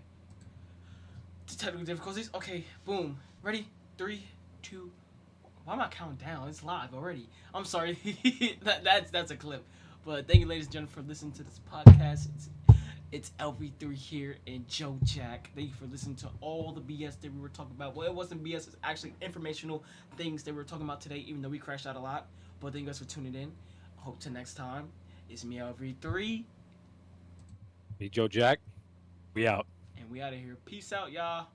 Technical difficulties. Okay. Boom. Ready? 3, 2. Why am I counting down? It's live already. I'm sorry. that's a clip. But thank you, ladies and gentlemen, for listening to this podcast. It's LV3 here and Joe Jack. Thank you for listening to all the BS that we were talking about. Well, it wasn't BS. It's actually informational things that we were talking about today, even though we crashed out a lot. But thank you guys for tuning in. Hope till next time. It's me, LV3. Me, Joe Jack. We out. And we out of here. Peace out, y'all.